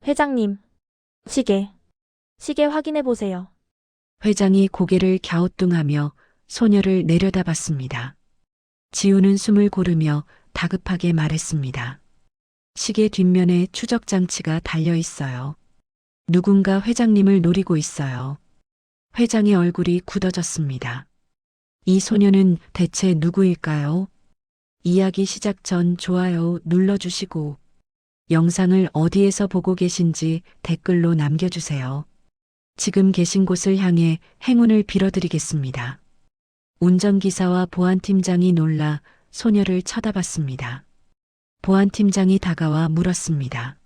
회장님, 시계 확인해 보세요. 회장이 고개를 갸우뚱하며 소녀를 내려다봤습니다. 지우는 숨을 고르며 다급하게 말했습니다. 시계 뒷면에 추적 장치가 달려 있어요. 누군가 회장님을 노리고 있어요. 회장의 얼굴이 굳어졌습니다. 이 소녀는 대체 누구일까요? 이야기 시작 전 좋아요 눌러주시고 영상을 어디에서 보고 계신지 댓글로 남겨주세요. 지금 계신 곳을 향해 행운을 빌어드리겠습니다. 운전기사와 보안팀장이 놀라 소녀를 쳐다봤습니다. 보안팀장이 다가와 물었습니다.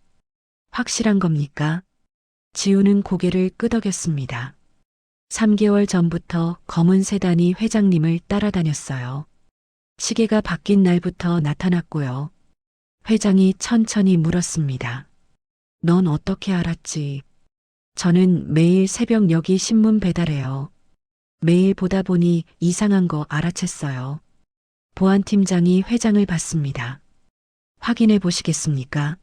확실한 겁니까? 지우는 고개를 끄덕였습니다. 3개월 전부터 검은 세단이 회장님을 따라다녔어요. 시계가 바뀐 날부터 나타났고요. 회장이 천천히 물었습니다. 넌 어떻게 알았지? 저는 매일 새벽 여기 신문 배달해요. 매일 보다 보니 이상한 거 알아챘어요. 보안팀장이 회장을 봤습니다. 확인해 보시겠습니까?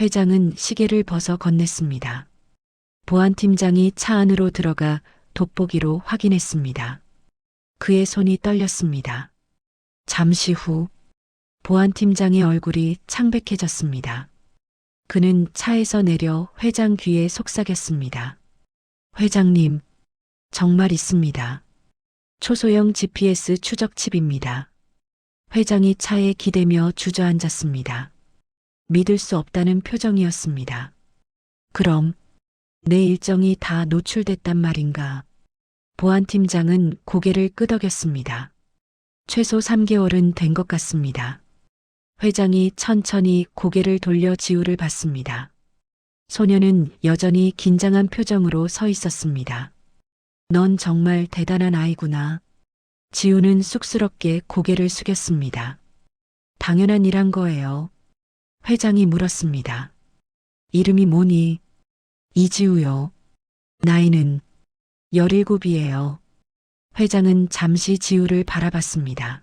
회장은 시계를 벗어 건넸습니다. 보안팀장이 차 안으로 들어가 돋보기로 확인했습니다. 그의 손이 떨렸습니다. 잠시 후 보안팀장의 얼굴이 창백해졌습니다. 그는 차에서 내려 회장 귀에 속삭였습니다. 회장님, 정말 있습니다. 초소형 GPS 추적 칩입니다. 회장이 차에 기대며 주저앉았습니다. 믿을 수 없다는 표정이었습니다. 그럼 내 일정이 다 노출됐단 말인가? 보안팀장은 고개를 끄덕였습니다. 최소 3개월은 된 것 같습니다. 회장이 천천히 고개를 돌려 지우를 봤습니다. 소녀는 여전히 긴장한 표정으로 서 있었습니다. 넌 정말 대단한 아이구나. 지우는 쑥스럽게 고개를 숙였습니다. 당연한 일한 거예요. 회장이 물었습니다. 이름이 뭐니? 이지우요. 나이는 17이에요. 회장은 잠시 지우를 바라봤습니다.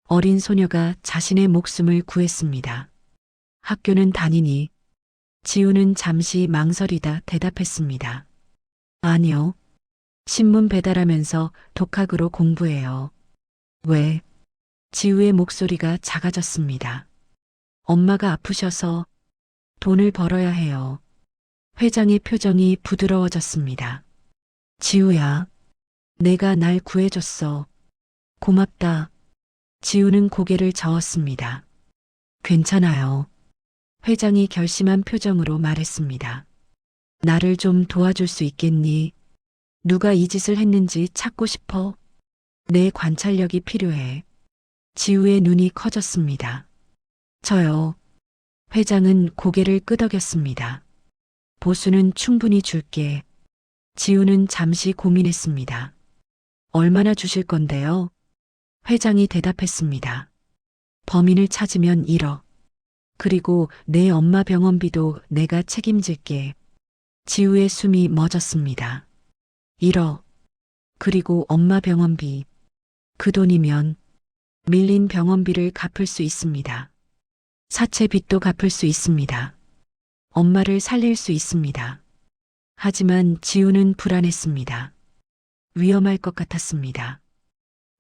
어린 소녀가 자신의 목숨을 구했습니다. 학교는 다니니? 지우는 잠시 망설이다 대답했습니다. 아니요. 신문 배달하면서 독학으로 공부해요. 왜? 지우의 목소리가 작아졌습니다. 엄마가 아프셔서 돈을 벌어야 해요. 회장의 표정이 부드러워졌습니다. 지우야, 내가 날 구해줬어. 고맙다. 지우는 고개를 저었습니다. 괜찮아요. 회장이 결심한 표정으로 말했습니다. 나를 좀 도와줄 수 있겠니? 누가 이 짓을 했는지 찾고 싶어. 내 관찰력이 필요해. 지우의 눈이 커졌습니다. 저요. 회장은 고개를 끄덕였습니다. 보수는 충분히 줄게. 지우는 잠시 고민했습니다. 얼마나 주실 건데요? 회장이 대답했습니다. 범인을 찾으면 1억. 그리고 내 엄마 병원비도 내가 책임질게. 지우의 숨이 멎었습니다. 1억. 그리고 엄마 병원비. 그 돈이면 밀린 병원비를 갚을 수 있습니다. 사채 빚도 갚을 수 있습니다. 엄마를 살릴 수 있습니다. 하지만 지우는 불안했습니다. 위험할 것 같았습니다.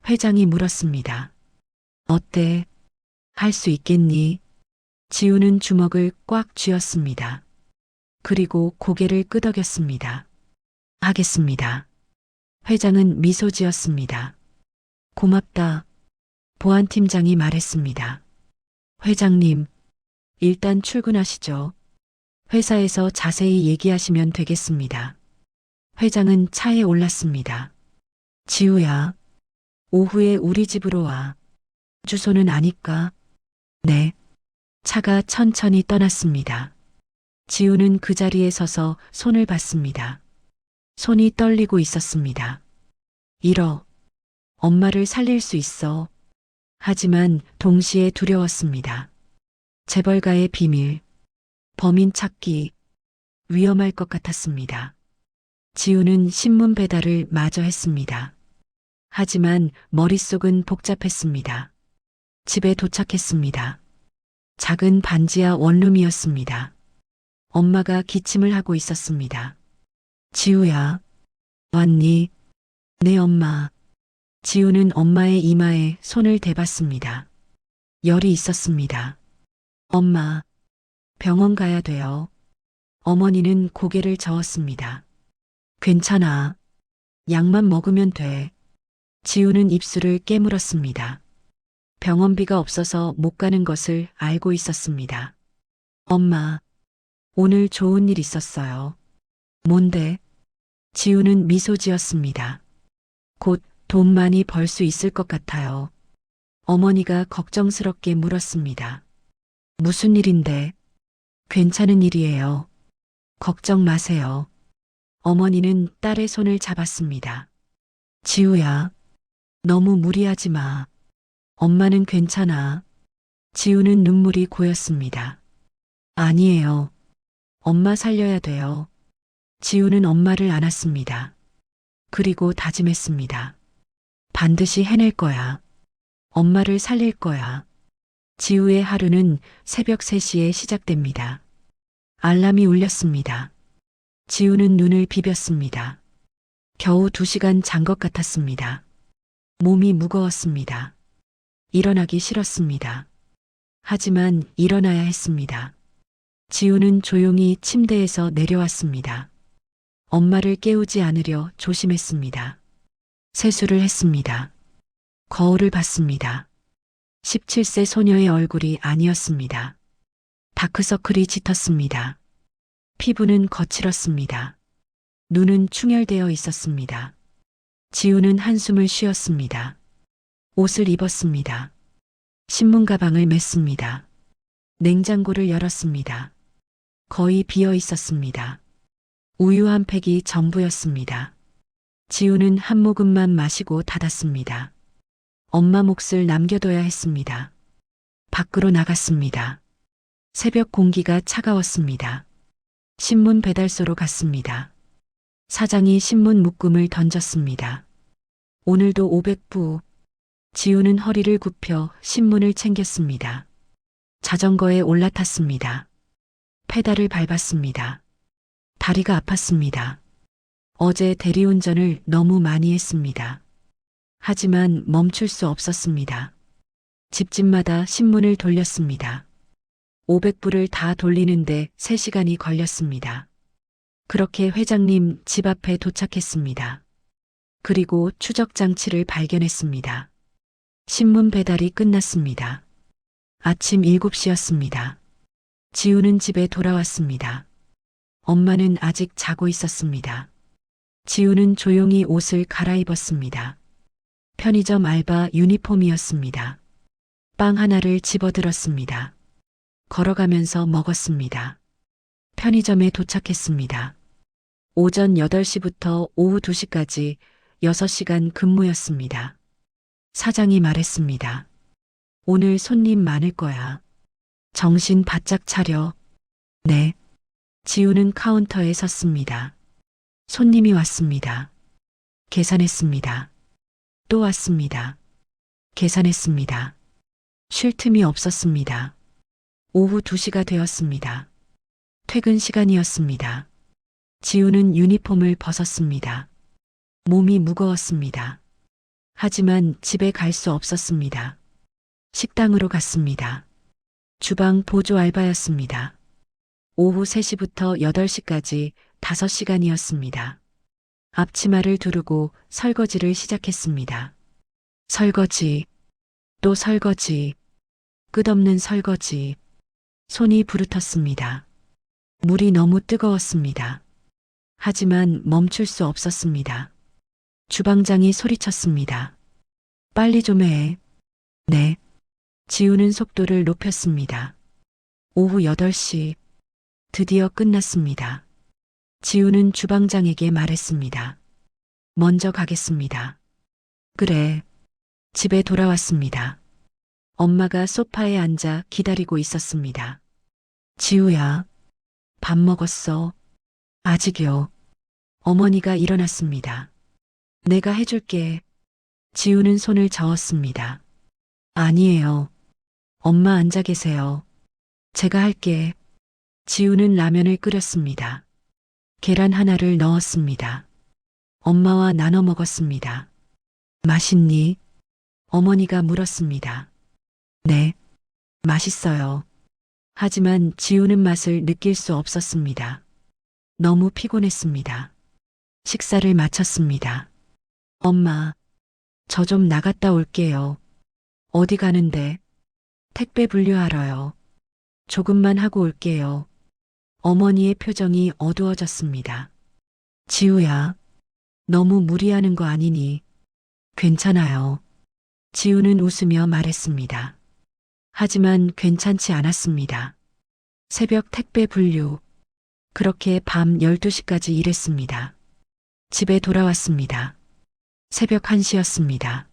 회장이 물었습니다. 어때? 할 수 있겠니? 지우는 주먹을 꽉 쥐었습니다. 그리고 고개를 끄덕였습니다. 하겠습니다. 회장은 미소 지었습니다. 고맙다. 보안팀장이 말했습니다. 회장님, 일단 출근하시죠. 회사에서 자세히 얘기하시면 되겠습니다. 회장은 차에 올랐습니다. 지우야, 오후에 우리 집으로 와. 주소는 아니까? 네. 차가 천천히 떠났습니다. 지우는 그 자리에 서서 손을 봤습니다. 손이 떨리고 있었습니다. 1억. 엄마를 살릴 수 있어. 하지만 동시에 두려웠습니다. 재벌가의 비밀. 범인 찾기. 위험할 것 같았습니다. 지우는 신문 배달을 마저 했습니다. 하지만 머릿속은 복잡했습니다. 집에 도착했습니다. 작은 반지하 원룸이었습니다. 엄마가 기침을 하고 있었습니다. 지우야, 왔니? 네, 엄마. 지우는 엄마의 이마에 손을 대봤습니다. 열이 있었습니다. 엄마, 병원 가야 돼요. 어머니는 고개를 저었습니다. 괜찮아. 약만 먹으면 돼. 지우는 입술을 깨물었습니다. 병원비가 없어서 못 가는 것을 알고 있었습니다. 엄마, 오늘 좋은 일 있었어요. 뭔데? 지우는 미소 지었습니다. 곧 돈 많이 벌 수 있을 것 같아요. 어머니가 걱정스럽게 물었습니다. 무슨 일인데? 괜찮은 일이에요. 걱정 마세요. 어머니는 딸의 손을 잡았습니다. 지우야, 너무 무리하지 마. 엄마는 괜찮아. 지우는 눈물이 고였습니다. 아니에요. 엄마 살려야 돼요. 지우는 엄마를 안았습니다. 그리고 다짐했습니다. 반드시 해낼 거야. 엄마를 살릴 거야. 지우의 하루는 새벽 3시에 시작됩니다. 알람이 울렸습니다. 지우는 눈을 비볐습니다. 겨우 2시간 잔 것 같았습니다. 몸이 무거웠습니다. 일어나기 싫었습니다. 하지만 일어나야 했습니다. 지우는 조용히 침대에서 내려왔습니다. 엄마를 깨우지 않으려 조심했습니다. 세수를 했습니다. 거울을 봤습니다. 17세 소녀의 얼굴이 아니었습니다. 다크서클이 짙었습니다. 피부는 거칠었습니다. 눈은 충혈되어 있었습니다. 지우는 한숨을 쉬었습니다. 옷을 입었습니다. 신문 가방을 맸습니다. 냉장고를 열었습니다. 거의 비어 있었습니다. 우유 한 팩이 전부였습니다. 지우는 한 모금만 마시고 닫았습니다. 엄마 몫을 남겨둬야 했습니다. 밖으로 나갔습니다. 새벽 공기가 차가웠습니다. 신문 배달소로 갔습니다. 사장이 신문 묶음을 던졌습니다. 오늘도 500부. 지우는 허리를 굽혀 신문을 챙겼습니다. 자전거에 올라탔습니다. 페달을 밟았습니다. 다리가 아팠습니다. 어제 대리운전을 너무 많이 했습니다. 하지만 멈출 수 없었습니다. 집집마다 신문을 돌렸습니다. 500부를 다 돌리는데 3시간이 걸렸습니다. 그렇게 회장님 집 앞에 도착했습니다. 그리고 추적 장치를 발견했습니다. 신문 배달이 끝났습니다. 아침 7시였습니다. 지우는 집에 돌아왔습니다. 엄마는 아직 자고 있었습니다. 지우는 조용히 옷을 갈아입었습니다. 편의점 알바 유니폼이었습니다. 빵 하나를 집어들었습니다. 걸어가면서 먹었습니다. 편의점에 도착했습니다. 오전 8시부터 오후 2시까지 6시간 근무였습니다. 사장이 말했습니다. 오늘 손님 많을 거야. 정신 바짝 차려. 네. 지우는 카운터에 섰습니다. 손님이 왔습니다. 계산했습니다. 또 왔습니다. 계산했습니다. 쉴 틈이 없었습니다. 오후 2시가 되었습니다. 퇴근 시간이었습니다. 지우는 유니폼을 벗었습니다. 몸이 무거웠습니다. 하지만 집에 갈 수 없었습니다. 식당으로 갔습니다. 주방 보조 알바였습니다. 오후 3시부터 8시까지 5시간이었습니다. 앞치마를 두르고 설거지를 시작했습니다. 설거지, 또 설거지, 끝없는 설거지. 손이 부르텄습니다. 물이 너무 뜨거웠습니다. 하지만 멈출 수 없었습니다. 주방장이 소리쳤습니다. 빨리 좀 해. 네. 지우는 속도를 높였습니다. 오후 8시. 드디어 끝났습니다. 지우는 주방장에게 말했습니다. 먼저 가겠습니다. 그래. 집에 돌아왔습니다. 엄마가 소파에 앉아 기다리고 있었습니다. 지우야, 밥 먹었어? 아직요. 어머니가 일어났습니다. 내가 해줄게. 지우는 손을 저었습니다. 아니에요. 엄마 앉아 계세요. 제가 할게. 지우는 라면을 끓였습니다. 계란 하나를 넣었습니다. 엄마와 나눠 먹었습니다. 맛있니? 어머니가 물었습니다. 네, 맛있어요. 하지만 지우는 맛을 느낄 수 없었습니다. 너무 피곤했습니다. 식사를 마쳤습니다. 엄마, 저 좀 나갔다 올게요. 어디 가는데? 택배 분류하러요. 조금만 하고 올게요. 어머니의 표정이 어두워졌습니다. 지우야, 너무 무리하는 거 아니니? 괜찮아요. 지우는 웃으며 말했습니다. 하지만 괜찮지 않았습니다. 새벽 택배 분류. 그렇게 밤 12시까지 일했습니다. 집에 돌아왔습니다. 새벽 1시였습니다.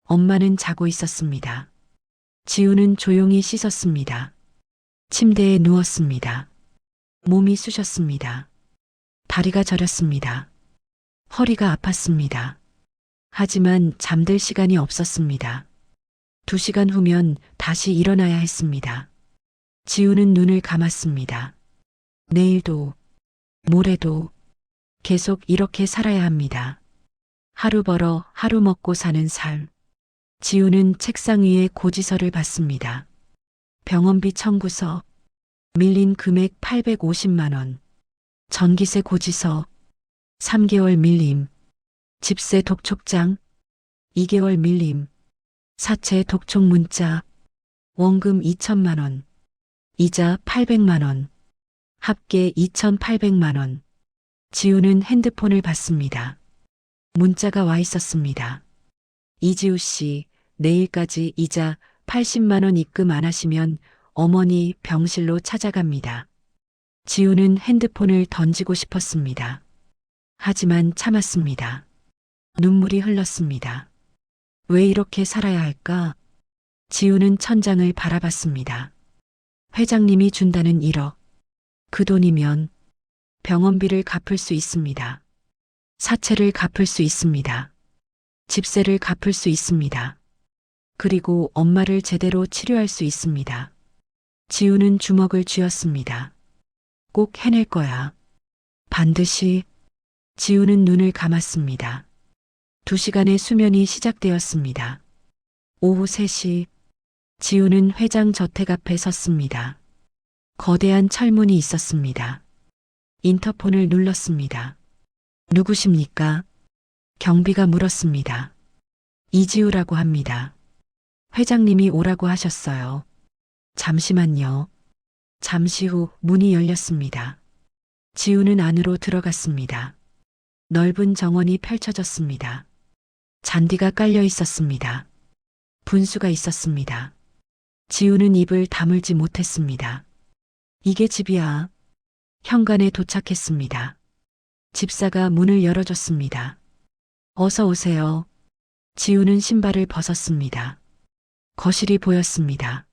엄마는 자고 있었습니다. 지우는 조용히 씻었습니다. 침대에 누웠습니다. 몸이 쑤셨습니다. 다리가 저렸습니다. 허리가 아팠습니다. 하지만 잠들 시간이 없었습니다. 2시간 후면 다시 일어나야 했습니다. 지우는 눈을 감았습니다. 내일도, 모레도 계속 이렇게 살아야 합니다. 하루 벌어 하루 먹고 사는 삶. 지우는 책상 위에 고지서를 봤습니다. 병원비 청구서, 밀린 금액 850만 원, 전기세 고지서, 3개월 밀림, 집세 독촉장, 2개월 밀림, 사채 독촉 문자, 원금 2천만 원, 이자 800만 원, 합계 2,800만 원. 지우는 핸드폰을 봤습니다. 문자가 와 있었습니다. 이지우 씨, 내일까지 이자 80만 원 입금 안 하시면 어머니 병실로 찾아갑니다. 지우는 핸드폰을 던지고 싶었습니다. 하지만 참았습니다. 눈물이 흘렀습니다. 왜 이렇게 살아야 할까? 지우는 천장을 바라봤습니다. 회장님이 준다는 1억. 그 돈이면 병원비를 갚을 수 있습니다. 사채를 갚을 수 있습니다. 집세를 갚을 수 있습니다. 그리고 엄마를 제대로 치료할 수 있습니다. 지우는 주먹을 쥐었습니다. 꼭 해낼 거야. 반드시. 지우는 눈을 감았습니다. 2시간의 수면이 시작되었습니다. 오후 3시, 지우는 회장 저택 앞에 섰습니다. 거대한 철문이 있었습니다. 인터폰을 눌렀습니다. 누구십니까? 경비가 물었습니다. 이지우라고 합니다. 회장님이 오라고 하셨어요. 잠시만요. 잠시 후 문이 열렸습니다. 지우는 안으로 들어갔습니다. 넓은 정원이 펼쳐졌습니다. 잔디가 깔려 있었습니다. 분수가 있었습니다. 지우는 입을 다물지 못했습니다. 이게 집이야. 현관에 도착했습니다. 집사가 문을 열어줬습니다. 어서 오세요. 지우는 신발을 벗었습니다. 거실이 보였습니다.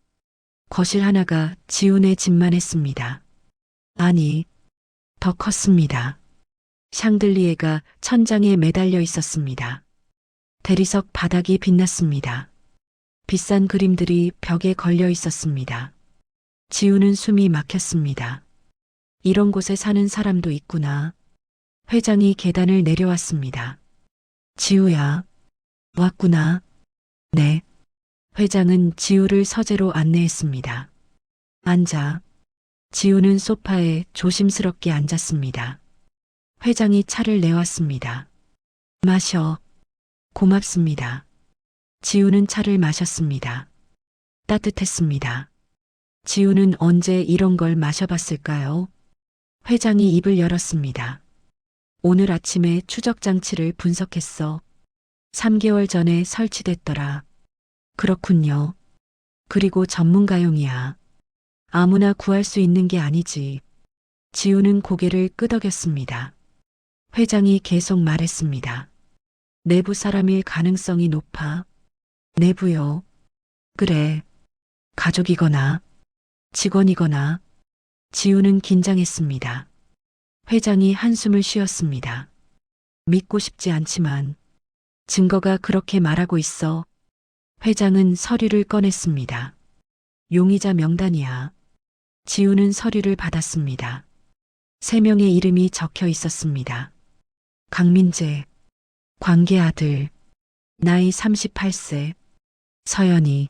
거실 하나가 지우네 집만 했습니다. 아니, 더 컸습니다. 샹들리에가 천장에 매달려 있었습니다. 대리석 바닥이 빛났습니다. 비싼 그림들이 벽에 걸려 있었습니다. 지우는 숨이 막혔습니다. 이런 곳에 사는 사람도 있구나. 회장이 계단을 내려왔습니다. 지우야, 왔구나. 네. 회장은 지우를 서재로 안내했습니다. 앉아. 지우는 소파에 조심스럽게 앉았습니다. 회장이 차를 내왔습니다. 마셔. 고맙습니다. 지우는 차를 마셨습니다. 따뜻했습니다. 지우는 언제 이런 걸 마셔봤을까요? 회장이 입을 열었습니다. 오늘 아침에 추적 장치를 분석했어. 3개월 전에 설치됐더라. 그렇군요. 그리고 전문가용이야. 아무나 구할 수 있는 게 아니지. 지우는 고개를 끄덕였습니다. 회장이 계속 말했습니다. 내부 사람일 가능성이 높아. 내부요. 그래. 가족이거나 직원이거나. 지우는 긴장했습니다. 회장이 한숨을 쉬었습니다. 믿고 싶지 않지만 증거가 그렇게 말하고 있어. 회장은 서류를 꺼냈습니다. 용의자 명단이야. 지우는 서류를 받았습니다. 3명의 이름이 적혀 있었습니다. 강민재, 관계 아들, 나이 38세, 서연이,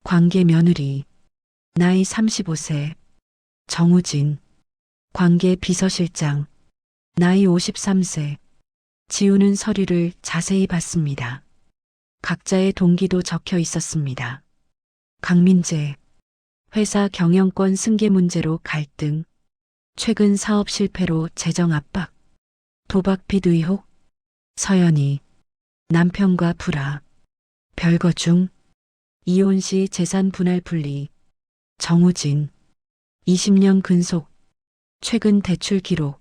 관계 며느리, 나이 35세, 정우진, 관계 비서실장, 나이 53세. 지우는 서류를 자세히 봤습니다. 각자의 동기도 적혀 있었습니다. 강민재, 회사 경영권 승계 문제로 갈등, 최근 사업 실패로 재정 압박, 도박 빚 의혹, 서연이, 남편과 불화, 별거 중, 이혼 시 재산 분할 분리, 정우진, 20년 근속, 최근 대출 기록,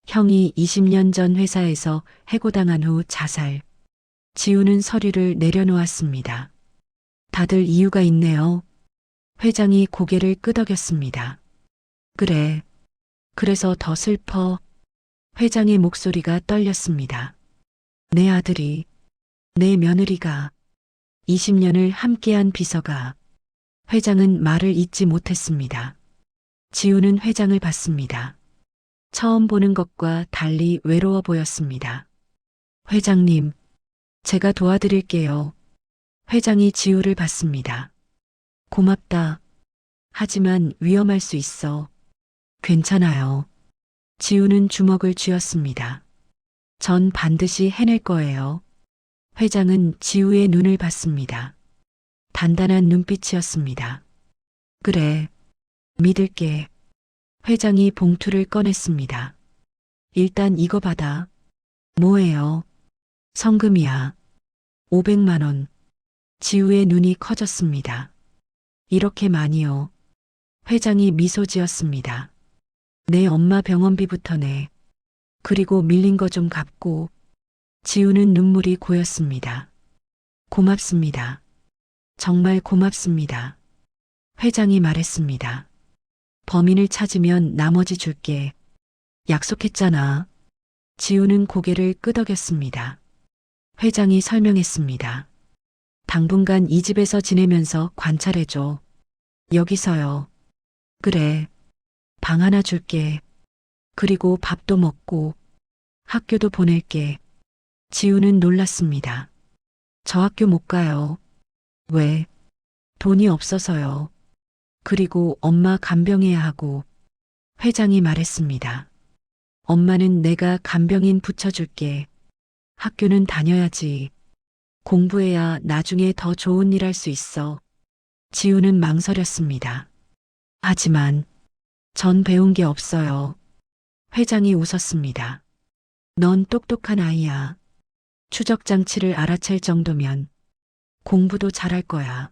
형이 20년 전 회사에서 해고당한 후 자살. 지우는 서류를 내려놓았습니다. 다들 이유가 있네요. 회장이 고개를 끄덕였습니다. 그래. 그래서 더 슬퍼. 회장의 목소리가 떨렸습니다. 내 아들이, 내 며느리가, 20년을 함께한 비서가. 회장은 말을 잇지 못했습니다. 지우는 회장을 봤습니다. 처음 보는 것과 달리 외로워 보였습니다. 회장님, 제가 도와드릴게요. 회장이 지우를 봤습니다. 고맙다. 하지만 위험할 수 있어. 괜찮아요. 지우는 주먹을 쥐었습니다. 전 반드시 해낼 거예요. 회장은 지우의 눈을 봤습니다. 단단한 눈빛이었습니다. 그래, 믿을게. 회장이 봉투를 꺼냈습니다. 일단 이거 받아. 뭐예요? 성금이야. 500만 원. 지우의 눈이 커졌습니다. 이렇게 많이요. 회장이 미소 지었습니다. 내 엄마 병원비부터 내. 그리고 밀린 거 좀 갚고. 지우는 눈물이 고였습니다. 고맙습니다. 정말 고맙습니다. 회장이 말했습니다. 범인을 찾으면 나머지 줄게. 약속했잖아. 지우는 고개를 끄덕였습니다. 회장이 설명했습니다. 당분간 이 집에서 지내면서 관찰해줘. 여기서요. 그래. 방 하나 줄게. 그리고 밥도 먹고 학교도 보낼게. 지우는 놀랐습니다. 저 학교 못 가요. 왜? 돈이 없어서요. 그리고 엄마 간병해야 하고. 회장이 말했습니다. 엄마는 내가 간병인 붙여줄게. 학교는 다녀야지. 공부해야 나중에 더 좋은 일 할 수 있어. 지우는 망설였습니다. 하지만 전 배운 게 없어요. 회장이 웃었습니다. 넌 똑똑한 아이야. 추적 장치를 알아챌 정도면 공부도 잘할 거야.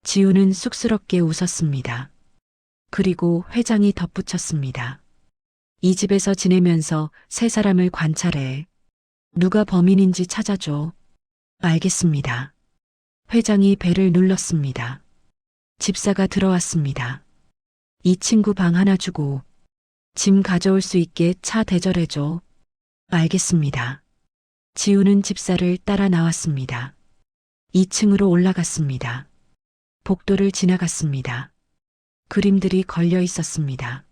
지우는 쑥스럽게 웃었습니다. 그리고 회장이 덧붙였습니다. 이 집에서 지내면서 세 사람을 관찰해. 누가 범인인지 찾아줘. 알겠습니다. 회장이 벨을 눌렀습니다. 집사가 들어왔습니다. 이 친구 방 하나 주고 짐 가져올 수 있게 차 대절해줘. 알겠습니다. 지우는 집사를 따라 나왔습니다. 2층으로 올라갔습니다. 복도를 지나갔습니다. 그림들이 걸려 있었습니다.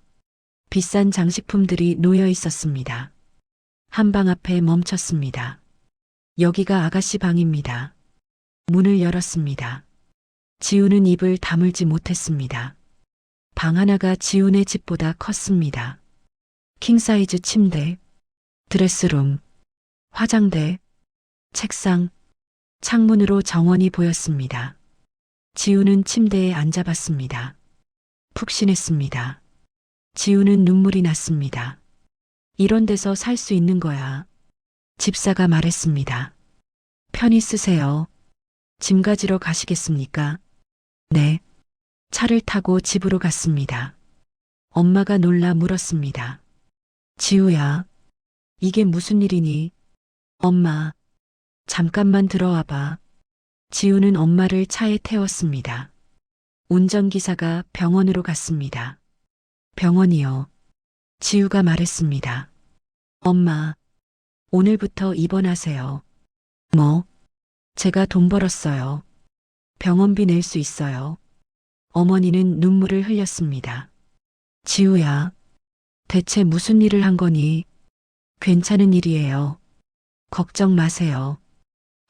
비싼 장식품들이 놓여 있었습니다. 한 방 앞에 멈췄습니다. 여기가 아가씨 방입니다. 문을 열었습니다. 지우는 입을 다물지 못했습니다. 방 하나가 지우네 집보다 컸습니다. 킹사이즈 침대, 드레스룸, 화장대, 책상, 창문으로 정원이 보였습니다. 지우는 침대에 앉아봤습니다. 푹신했습니다. 지우는 눈물이 났습니다. 이런 데서 살 수 있는 거야. 집사가 말했습니다. 편히 쓰세요. 짐 가지러 가시겠습니까? 네. 차를 타고 집으로 갔습니다. 엄마가 놀라 물었습니다. 지우야, 이게 무슨 일이니? 엄마, 잠깐만 들어와 봐. 지우는 엄마를 차에 태웠습니다. 운전기사가 병원으로 갔습니다. 병원이요. 지우가 말했습니다. 엄마, 오늘부터 입원하세요. 뭐? 제가 돈 벌었어요. 병원비 낼 수 있어요. 어머니는 눈물을 흘렸습니다. 지우야, 대체 무슨 일을 한 거니? 괜찮은 일이에요. 걱정 마세요.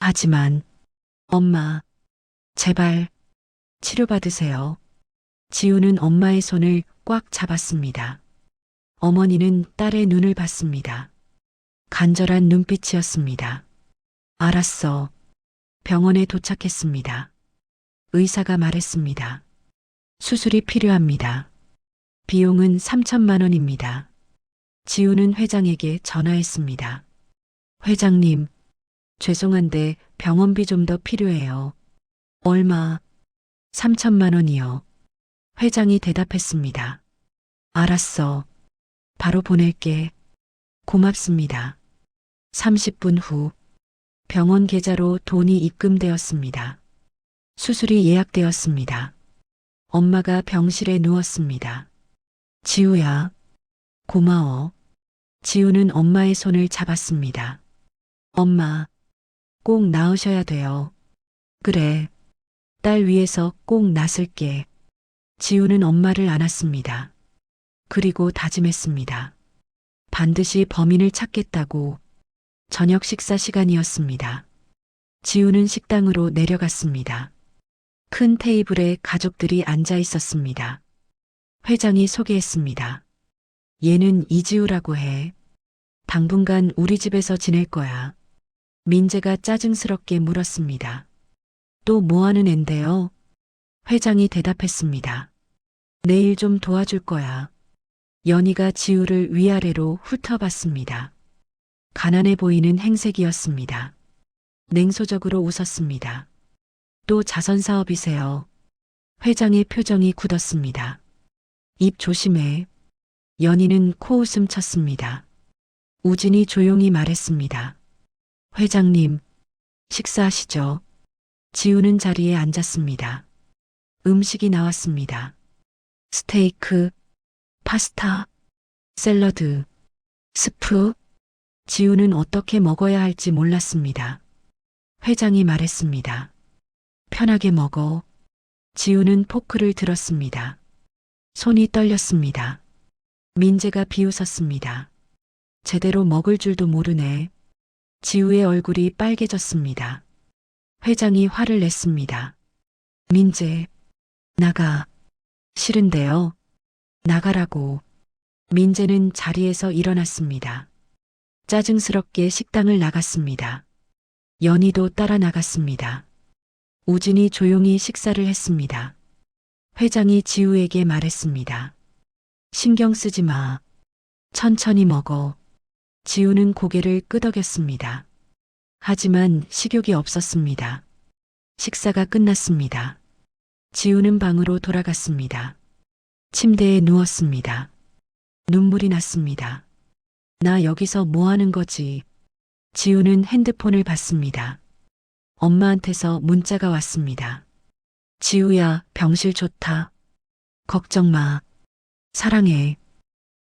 하지만, 엄마, 제발, 치료받으세요. 지우는 엄마의 손을 꽉 잡았습니다. 어머니는 딸의 눈을 봤습니다. 간절한 눈빛이었습니다. 알았어. 병원에 도착했습니다. 의사가 말했습니다. 수술이 필요합니다. 비용은 3천만 원입니다. 지우는 회장에게 전화했습니다. 회장님, 죄송한데 병원비 좀 더 필요해요. 얼마? 3천만 원이요. 회장이 대답했습니다. 알았어. 바로 보낼게. 고맙습니다. 30분 후 병원 계좌로 돈이 입금되었습니다. 수술이 예약되었습니다. 엄마가 병실에 누웠습니다. 지우야, 고마워. 지우는 엄마의 손을 잡았습니다. 엄마, 꼭 나으셔야 돼요. 그래, 딸 위해서 꼭 나설게. 지우는 엄마를 안았습니다. 그리고 다짐했습니다. 반드시 범인을 찾겠다고. 저녁 식사 시간이었습니다. 지우는 식당으로 내려갔습니다. 큰 테이블에 가족들이 앉아 있었습니다. 회장이 소개했습니다. 얘는 이지우라고 해. 당분간 우리 집에서 지낼 거야. 민재가 짜증스럽게 물었습니다. 또 뭐 하는 앤데요? 회장이 대답했습니다. 내일 좀 도와줄 거야. 연희가 지우를 위아래로 훑어봤습니다. 가난해 보이는 행색이었습니다. 냉소적으로 웃었습니다. 또 자선사업이세요. 회장의 표정이 굳었습니다. 입 조심해. 연희는 코웃음 쳤습니다. 우진이 조용히 말했습니다. 회장님, 식사하시죠. 지우는 자리에 앉았습니다. 음식이 나왔습니다. 스테이크, 파스타, 샐러드, 스프. 지우는 어떻게 먹어야 할지 몰랐습니다. 회장이 말했습니다. 편하게 먹어. 지우는 포크를 들었습니다. 손이 떨렸습니다. 민재가 비웃었습니다. 제대로 먹을 줄도 모르네. 지우의 얼굴이 빨개졌습니다. 회장이 화를 냈습니다. 민재, 나가. 싫은데요. 나가라고. 민재는 자리에서 일어났습니다. 짜증스럽게 식당을 나갔습니다. 연희도 따라 나갔습니다. 우진이 조용히 식사를 했습니다. 회장이 지우에게 말했습니다. 신경 쓰지 마. 천천히 먹어. 지우는 고개를 끄덕였습니다. 하지만 식욕이 없었습니다. 식사가 끝났습니다. 지우는 방으로 돌아갔습니다. 침대에 누웠습니다. 눈물이 났습니다. 나 여기서 뭐 하는 거지? 지우는 핸드폰을 봤습니다. 엄마한테서 문자가 왔습니다. 지우야, 병실 좋다. 걱정 마. 사랑해.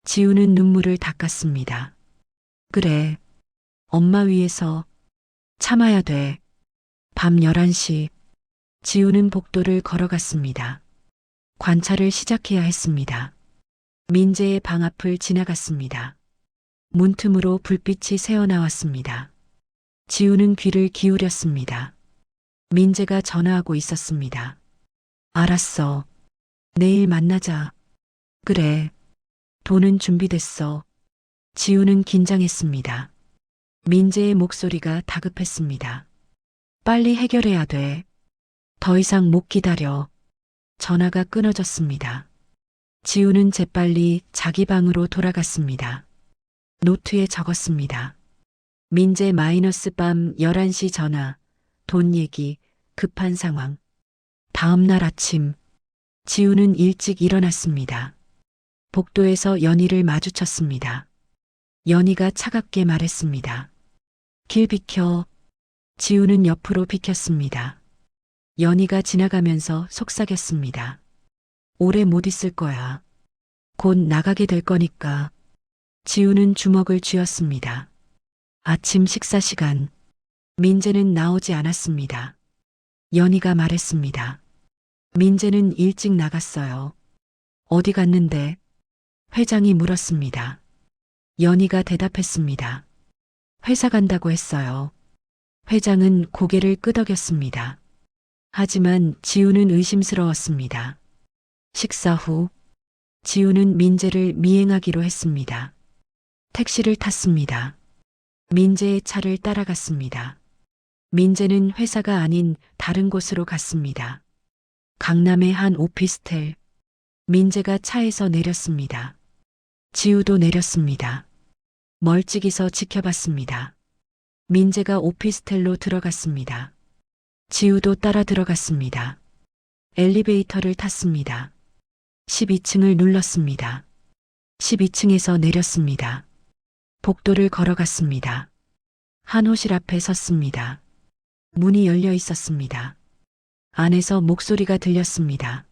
지우는 눈물을 닦았습니다. 그래. 엄마 위해서 참아야 돼. 밤 11시. 지우는 복도를 걸어갔습니다. 관찰을 시작해야 했습니다. 민재의 방 앞을 지나갔습니다. 문틈으로 불빛이 새어나왔습니다. 지우는 귀를 기울였습니다. 민재가 전화하고 있었습니다. 알았어. 내일 만나자. 그래. 돈은 준비됐어. 지우는 긴장했습니다. 민재의 목소리가 다급했습니다. 빨리 해결해야 돼. 더 이상 못 기다려. 전화가 끊어졌습니다. 지우는 재빨리 자기 방으로 돌아갔습니다. 노트에 적었습니다. 민재 마이너스 밤 11시 전화, 돈 얘기, 급한 상황. 다음 날 아침, 지우는 일찍 일어났습니다. 복도에서 연희를 마주쳤습니다. 연희가 차갑게 말했습니다. 길 비켜. 지우는 옆으로 비켰습니다. 연희가 지나가면서 속삭였습니다. 오래 못 있을 거야. 곧 나가게 될 거니까. 지우는 주먹을 쥐었습니다. 아침 식사 시간. 민재는 나오지 않았습니다. 연희가 말했습니다. 민재는 일찍 나갔어요. 어디 갔는데? 회장이 물었습니다. 연희가 대답했습니다. 회사 간다고 했어요. 회장은 고개를 끄덕였습니다. 하지만 지우는 의심스러웠습니다. 식사 후 지우는 민재를 미행하기로 했습니다. 택시를 탔습니다. 민재의 차를 따라갔습니다. 민재는 회사가 아닌 다른 곳으로 갔습니다. 강남의 한 오피스텔. 민재가 차에서 내렸습니다. 지우도 내렸습니다. 멀찍이서 지켜봤습니다. 민재가 오피스텔로 들어갔습니다. 지우도 따라 들어갔습니다. 엘리베이터를 탔습니다. 12층을 눌렀습니다. 12층에서 내렸습니다. 복도를 걸어갔습니다. 한 호실 앞에 섰습니다. 문이 열려 있었습니다. 안에서 목소리가 들렸습니다.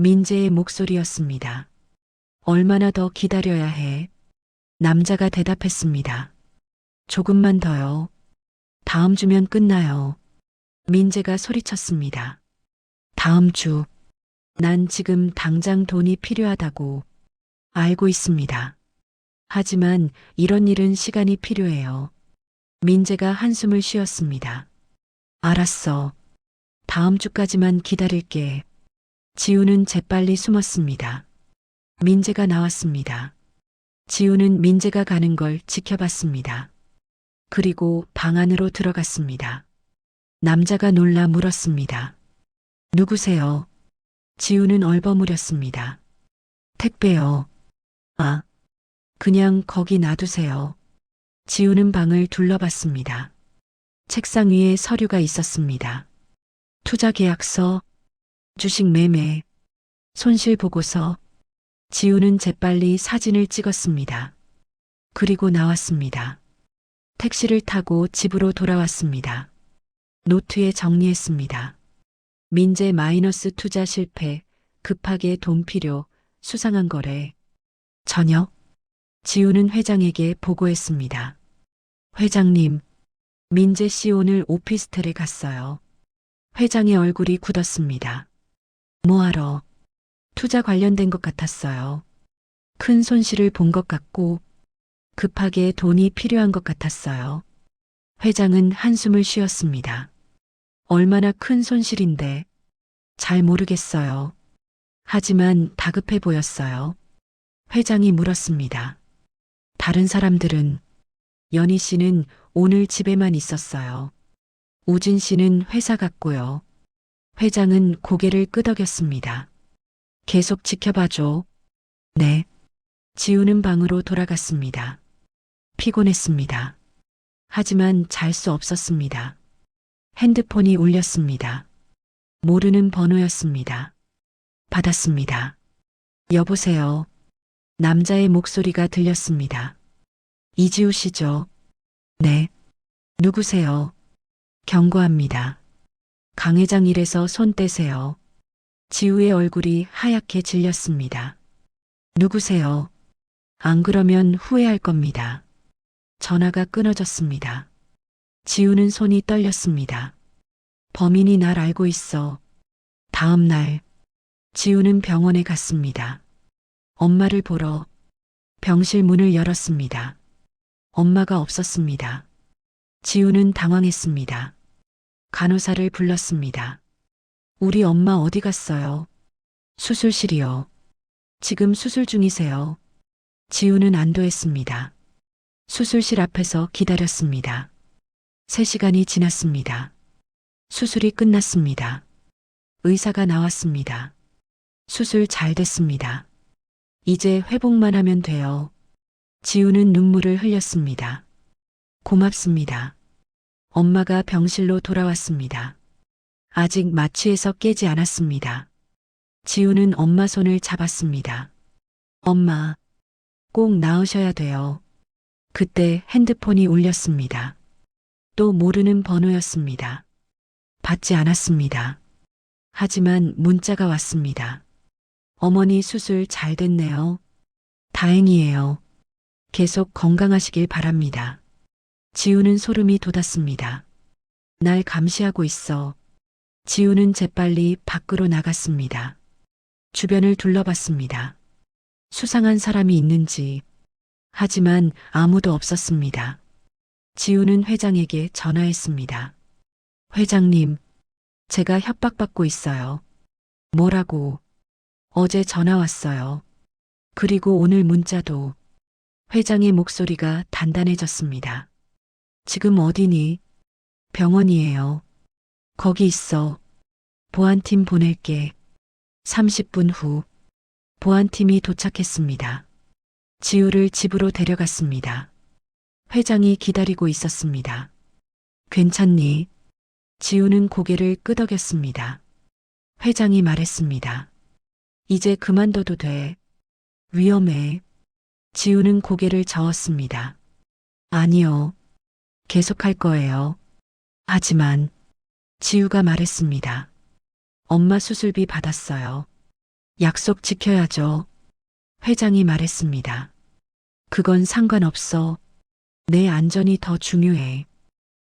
민재의 목소리였습니다. 얼마나 더 기다려야 해? 남자가 대답했습니다. 조금만 더요. 다음 주면 끝나요. 민재가 소리쳤습니다. 다음 주. 난 지금 당장 돈이 필요하다고. 알고 있습니다. 하지만 이런 일은 시간이 필요해요. 민재가 한숨을 쉬었습니다. 알았어. 다음 주까지만 기다릴게. 지우는 재빨리 숨었습니다. 민재가 나왔습니다. 지우는 민재가 가는 걸 지켜봤습니다. 그리고 방 안으로 들어갔습니다. 남자가 놀라 물었습니다. 누구세요? 지우는 얼버무렸습니다. 택배요. 아, 그냥 거기 놔두세요. 지우는 방을 둘러봤습니다. 책상 위에 서류가 있었습니다. 투자 계약서, 주식 매매, 손실 보고서. 지우는 재빨리 사진을 찍었습니다. 그리고 나왔습니다. 택시를 타고 집으로 돌아왔습니다. 노트에 정리했습니다. 민재 마이너스 투자 실패, 급하게 돈 필요, 수상한 거래. 저녁, 지우는 회장에게 보고했습니다. 회장님, 민재 씨 오늘 오피스텔에 갔어요. 회장의 얼굴이 굳었습니다. 뭐하러? 투자 관련된 것 같았어요. 큰 손실을 본 것 같고 급하게 돈이 필요한 것 같았어요. 회장은 한숨을 쉬었습니다. 얼마나 큰 손실인데 잘 모르겠어요. 하지만 다급해 보였어요. 회장이 물었습니다. 다른 사람들은 연희 씨는 오늘 집에만 있었어요. 우진 씨는 회사 갔고요. 회장은 고개를 끄덕였습니다. 계속 지켜봐줘. 네. 지우는 방으로 돌아갔습니다. 피곤했습니다. 하지만 잘 수 없었습니다. 핸드폰이 울렸습니다. 모르는 번호였습니다. 받았습니다. 여보세요. 남자의 목소리가 들렸습니다. 이지우 씨죠? 네. 누구세요? 경고합니다. 강 회장 일에서 손 떼세요. 지우의 얼굴이 하얗게 질렸습니다. 누구세요? 안 그러면 후회할 겁니다. 전화가 끊어졌습니다. 지우는 손이 떨렸습니다. 범인이 날 알고 있어. 다음 날, 지우는 병원에 갔습니다. 엄마를 보러 병실 문을 열었습니다. 엄마가 없었습니다. 지우는 당황했습니다. 간호사를 불렀습니다. 우리 엄마 어디 갔어요? 수술실이요. 지금 수술 중이세요. 지우는 안도했습니다. 수술실 앞에서 기다렸습니다. 3시간이 지났습니다. 수술이 끝났습니다. 의사가 나왔습니다. 수술 잘 됐습니다. 이제 회복만 하면 돼요. 지우는 눈물을 흘렸습니다. 고맙습니다. 엄마가 병실로 돌아왔습니다. 아직 마취에서 깨지 않았습니다. 지우는 엄마 손을 잡았습니다. 엄마, 꼭 나으셔야 돼요. 그때 핸드폰이 울렸습니다. 또 모르는 번호였습니다. 받지 않았습니다. 하지만 문자가 왔습니다. 어머니 수술 잘 됐네요. 다행이에요. 계속 건강하시길 바랍니다. 지우는 소름이 돋았습니다. 날 감시하고 있어. 지우는 재빨리 밖으로 나갔습니다. 주변을 둘러봤습니다. 수상한 사람이 있는지. 하지만 아무도 없었습니다. 지우는 회장에게 전화했습니다. 회장님, 제가 협박받고 있어요. 뭐라고? 어제 전화 왔어요. 그리고 오늘 문자도. 회장의 목소리가 단단해졌습니다. 지금 어디니? 병원이에요. 거기 있어. 보안팀 보낼게. 30분 후 보안팀이 도착했습니다. 지우를 집으로 데려갔습니다. 회장이 기다리고 있었습니다. 괜찮니? 지우는 고개를 끄덕였습니다. 회장이 말했습니다. 이제 그만둬도 돼. 위험해. 지우는 고개를 저었습니다. 아니요. 계속할 거예요. 하지만 지우가 말했습니다. 엄마 수술비 받았어요. 약속 지켜야죠. 회장이 말했습니다. 그건 상관없어. 내 안전이 더 중요해.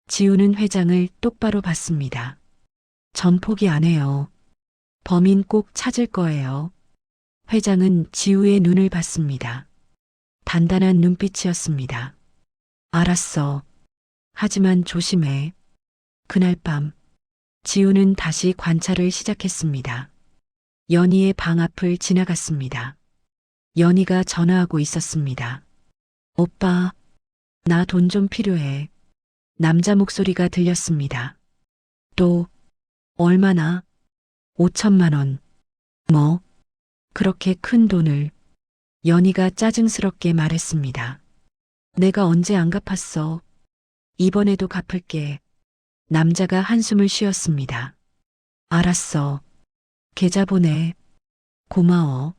지우는 회장을 똑바로 봤습니다. 전 포기 안 해요. 범인 꼭 찾을 거예요. 회장은 지우의 눈을 봤습니다. 단단한 눈빛이었습니다. 알았어. 하지만 조심해. 그날 밤, 지우는 다시 관찰을 시작했습니다. 연희의 방 앞을 지나갔습니다. 연희가 전화하고 있었습니다. 오빠, 나 돈 좀 필요해. 남자 목소리가 들렸습니다. 또, 얼마나? 5천만 원. 뭐? 그렇게 큰 돈을. 연희가 짜증스럽게 말했습니다. 내가 언제 안 갚았어. 이번에도 갚을게. 남자가 한숨을 쉬었습니다. 알았어. 계좌 보내. 고마워.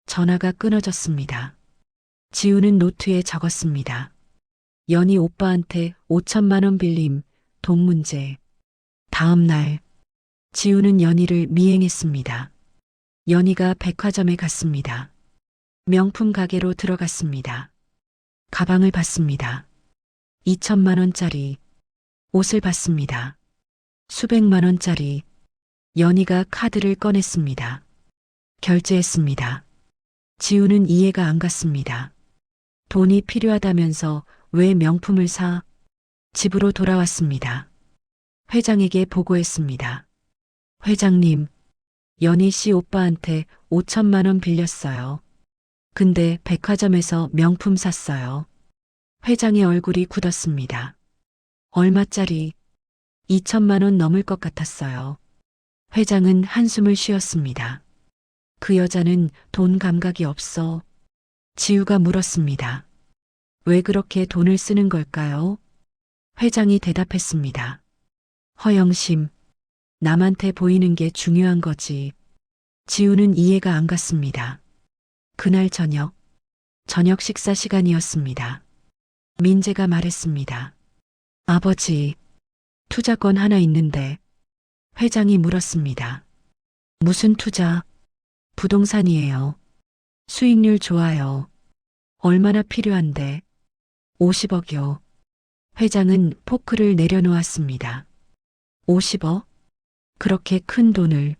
전화가 끊어졌습니다. 지우는 노트에 적었습니다. 연희 오빠한테 5천만 원 빌림, 돈 문제. 다음 날, 지우는 연희를 미행했습니다. 연희가 백화점에 갔습니다. 명품 가게로 들어갔습니다. 가방을 봤습니다. 2천만 원짜리 옷을 봤습니다. 수백만 원짜리. 연희가 카드를 꺼냈습니다. 결제했습니다. 지우는 이해가 안 갔습니다. 돈이 필요하다면서 왜 명품을 사? 집으로 돌아왔습니다. 회장에게 보고했습니다. 회장님, 연희 씨 오빠한테 5천만 원 빌렸어요. 근데 백화점에서 명품 샀어요. 회장의 얼굴이 굳었습니다. 얼마짜리? 2천만 원 넘을 것 같았어요. 회장은 한숨을 쉬었습니다. 그 여자는 돈 감각이 없어. 지우가 물었습니다. 왜 그렇게 돈을 쓰는 걸까요? 회장이 대답했습니다. 허영심, 남한테 보이는 게 중요한 거지. 지우는 이해가 안 갔습니다. 그날 저녁 식사 시간이었습니다. 민재가 말했습니다. 아버지, 투자권 하나 있는데. 회장이 물었습니다. 무슨 투자? 부동산이에요. 수익률 좋아요. 얼마나 필요한데? 50억이요. 회장은 포크를 내려놓았습니다. 50억? 그렇게 큰 돈을.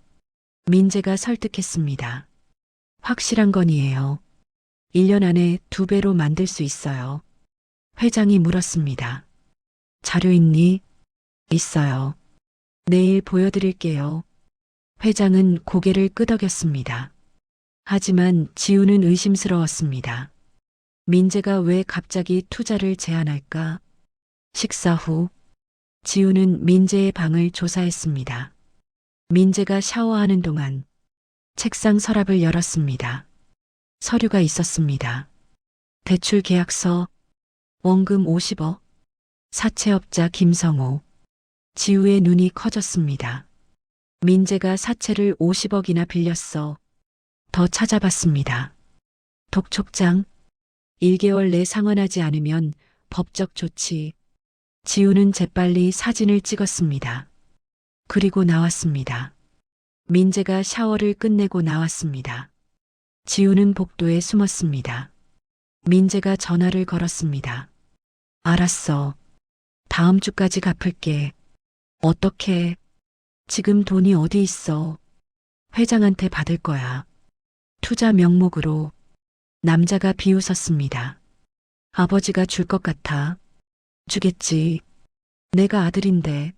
민재가 설득했습니다. 확실한 건이에요. 1년 안에 2배로 만들 수 있어요. 회장이 물었습니다. 자료 있니? 있어요. 내일 보여드릴게요. 회장은 고개를 끄덕였습니다. 하지만 지우는 의심스러웠습니다. 민재가 왜 갑자기 투자를 제안할까? 식사 후 지우는 민재의 방을 조사했습니다. 민재가 샤워하는 동안 책상 서랍을 열었습니다. 서류가 있었습니다. 대출 계약서, 원금 50억, 사채업자 김성호. 지우의 눈이 커졌습니다. 민재가 사채를 50억이나 빌렸어. 더 찾아봤습니다. 독촉장, 1개월 내 상환하지 않으면 법적 조치. 지우는 재빨리 사진을 찍었습니다. 그리고 나왔습니다. 민재가 샤워를 끝내고 나왔습니다. 지우는 복도에 숨었습니다. 민재가 전화를 걸었습니다. 알았어. 다음 주까지 갚을게. 어떻게? 지금 돈이 어디 있어? 회장한테 받을 거야. 투자 명목으로. 남자가 비웃었습니다. 아버지가 줄 것 같아. 주겠지. 내가 아들인데.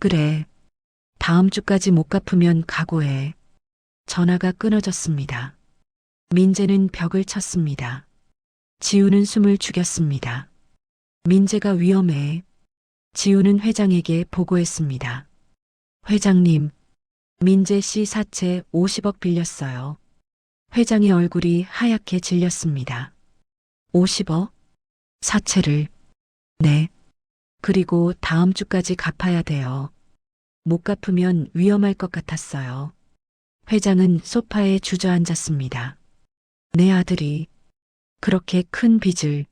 그래. 다음 주까지 못 갚으면 각오해. 전화가 끊어졌습니다. 민재는 벽을 쳤습니다. 지우는 숨을 죽였습니다. 민재가 위험해. 지우는 회장에게 보고했습니다. 회장님, 민재 씨 사채 50억 빌렸어요. 회장의 얼굴이 하얗게 질렸습니다. 50억? 사채를. 네. 그리고 다음 주까지 갚아야 돼요. 못 갚으면 위험할 것 같았어요. 회장은 소파에 주저앉았습니다. 내 아들이 그렇게 큰 빚을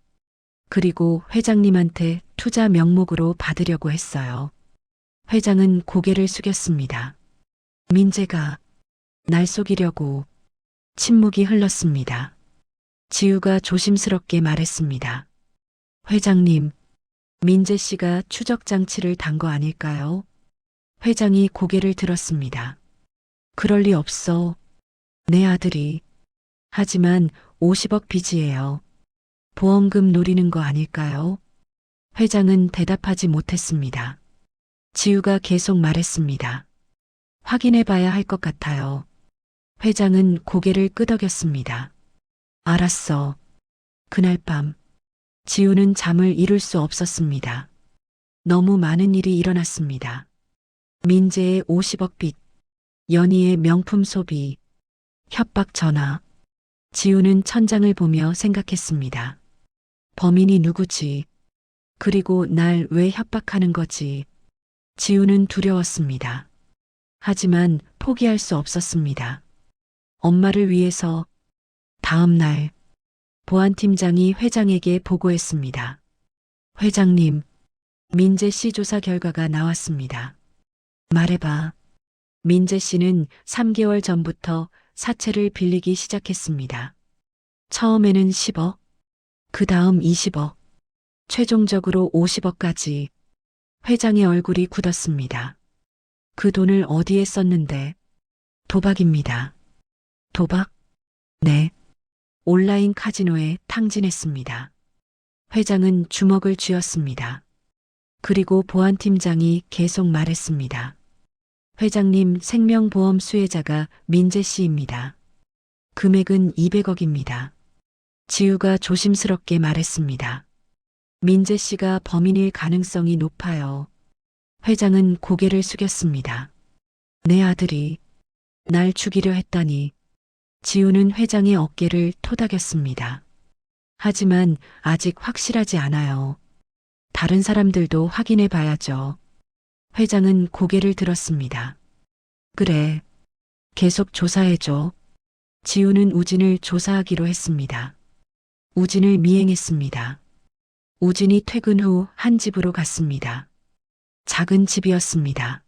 그리고 회장님한테 투자 명목으로 받으려고 했어요. 회장은 고개를 숙였습니다. 민재가 날 속이려고. 침묵이 흘렀습니다. 지우가 조심스럽게 말했습니다. 회장님, 민재 씨가 추적 장치를 단 거 아닐까요? 회장이 고개를 들었습니다. 그럴 리 없어. 내 아들이. 하지만 50억 빚이에요. 보험금 노리는 거 아닐까요? 회장은 대답하지 못했습니다. 지우가 계속 말했습니다. 확인해 봐야 할 것 같아요. 회장은 고개를 끄덕였습니다. 알았어. 그날 밤, 지우는 잠을 이룰 수 없었습니다. 너무 많은 일이 일어났습니다. 민재의 50억 빚, 연희의 명품 소비, 협박 전화. 지우는 천장을 보며 생각했습니다. 범인이 누구지? 그리고 날 왜 협박하는 거지? 지우는 두려웠습니다. 하지만 포기할 수 없었습니다. 엄마를 위해서. 다음 날, 보안팀장이 회장에게 보고했습니다. 회장님, 민재 씨 조사 결과가 나왔습니다. 말해봐. 민재 씨는 3개월 전부터 사채를 빌리기 시작했습니다. 처음에는 10억, 그 다음 20억, 최종적으로 50억까지. 회장의 얼굴이 굳었습니다. 그 돈을 어디에 썼는데? 도박입니다. 도박? 네. 온라인 카지노에 탕진했습니다. 회장은 주먹을 쥐었습니다. 그리고 보안팀장이 계속 말했습니다. 회장님 생명보험 수혜자가 민재 씨입니다. 금액은 200억입니다. 지우가 조심스럽게 말했습니다. 민재 씨가 범인일 가능성이 높아요. 회장은 고개를 숙였습니다. 내 아들이 날 죽이려 했다니. 지우는 회장의 어깨를 토닥였습니다. 하지만 아직 확실하지 않아요. 다른 사람들도 확인해 봐야죠. 회장은 고개를 들었습니다. 그래. 계속 조사해줘. 지우는 우진을 조사하기로 했습니다. 우진을 미행했습니다. 우진이 퇴근 후 한 집으로 갔습니다. 작은 집이었습니다.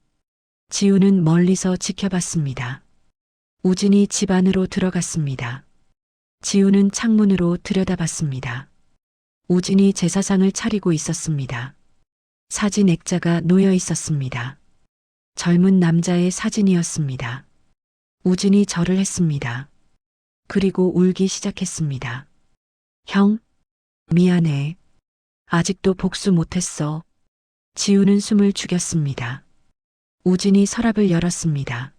지우는 멀리서 지켜봤습니다. 우진이 집 안으로 들어갔습니다. 지우는 창문으로 들여다봤습니다. 우진이 제사상을 차리고 있었습니다. 사진 액자가 놓여 있었습니다. 젊은 남자의 사진이었습니다. 우진이 절을 했습니다. 그리고 울기 시작했습니다. 형, 미안해. 아직도 복수 못했어. 지우는 숨을 죽였습니다. 우진이 서랍을 열었습니다.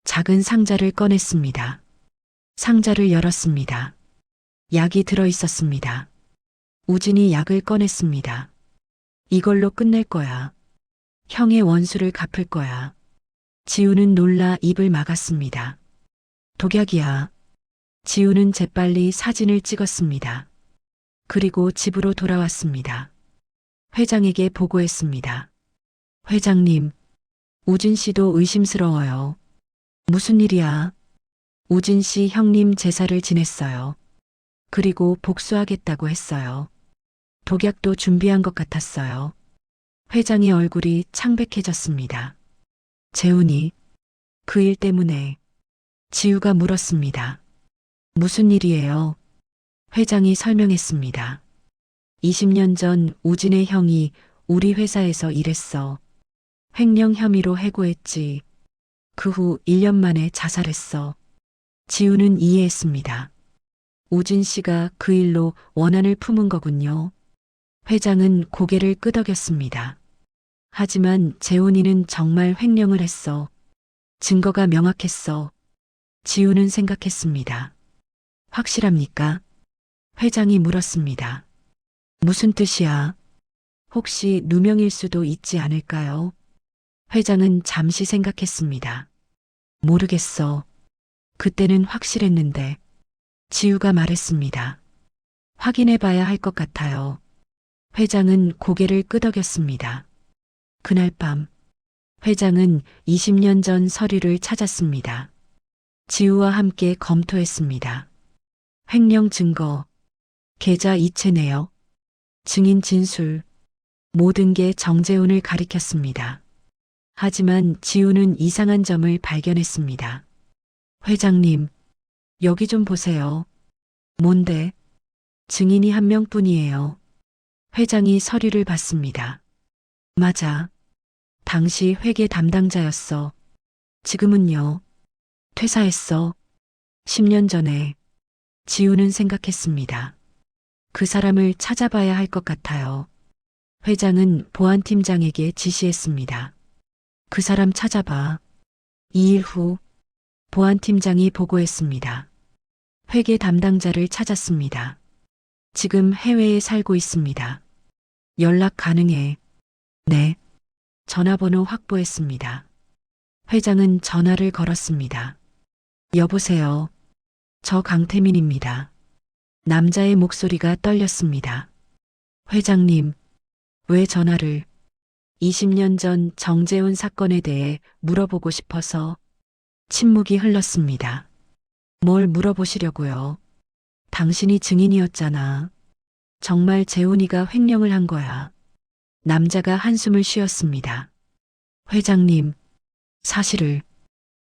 작은 상자를 꺼냈습니다. 상자를 열었습니다. 약이 들어 있었습니다. 우진이 약을 꺼냈습니다. 이걸로 끝낼 거야. 형의 원수를 갚을 거야. 지우는 놀라 입을 막았습니다. 독약이야. 지우는 재빨리 사진을 찍었습니다. 그리고 집으로 돌아왔습니다. 회장에게 보고했습니다. 회장님, 우진 씨도 의심스러워요. 무슨 일이야? 우진 씨 형님 제사를 지냈어요. 그리고 복수하겠다고 했어요. 독약도 준비한 것 같았어요. 회장의 얼굴이 창백해졌습니다. 재훈이, 그 일 때문에. 지우가 물었습니다. 무슨 일이에요? 회장이 설명했습니다. 20년 전 우진의 형이 우리 회사에서 일했어. 횡령 혐의로 해고했지. 그 후 1년 만에 자살했어. 지우는 이해했습니다. 우진 씨가 그 일로 원한을 품은 거군요. 회장은 고개를 끄덕였습니다. 하지만 재훈이는 정말 횡령을 했어. 증거가 명확했어. 지우는 생각했습니다. 확실합니까? 회장이 물었습니다. 무슨 뜻이야? 혹시 누명일 수도 있지 않을까요? 회장은 잠시 생각했습니다. 모르겠어. 그때는 확실했는데. 지우가 말했습니다. 확인해 봐야 할 것 같아요. 회장은 고개를 끄덕였습니다. 그날 밤, 회장은 20년 전 서류를 찾았습니다. 지우와 함께 검토했습니다. 횡령 증거, 계좌 이체 내역, 증인 진술, 모든 게 정재훈을 가리켰습니다. 하지만 지우는 이상한 점을 발견했습니다. 회장님, 여기 좀 보세요. 뭔데? 증인이 한 명뿐이에요. 회장이 서류를 봤습니다. 맞아. 당시 회계 담당자였어. 지금은요. 퇴사했어. 10년 전에. 지우는 생각했습니다. 그 사람을 찾아봐야 할 것 같아요. 회장은 보안팀장에게 지시했습니다. 그 사람 찾아봐. 2일 후 보안팀장이 보고했습니다. 회계 담당자를 찾았습니다. 지금 해외에 살고 있습니다. 연락 가능해. 네. 전화번호 확보했습니다. 회장은 전화를 걸었습니다. 여보세요. 저 강태민입니다. 남자의 목소리가 떨렸습니다. 회장님, 왜 전화를? 20년 전 정재훈 사건에 대해 물어보고 싶어서. 침묵이 흘렀습니다. 뭘 물어보시려고요? 당신이 증인이었잖아. 정말 재훈이가 횡령을 한 거야. 남자가 한숨을 쉬었습니다. 회장님, 사실을.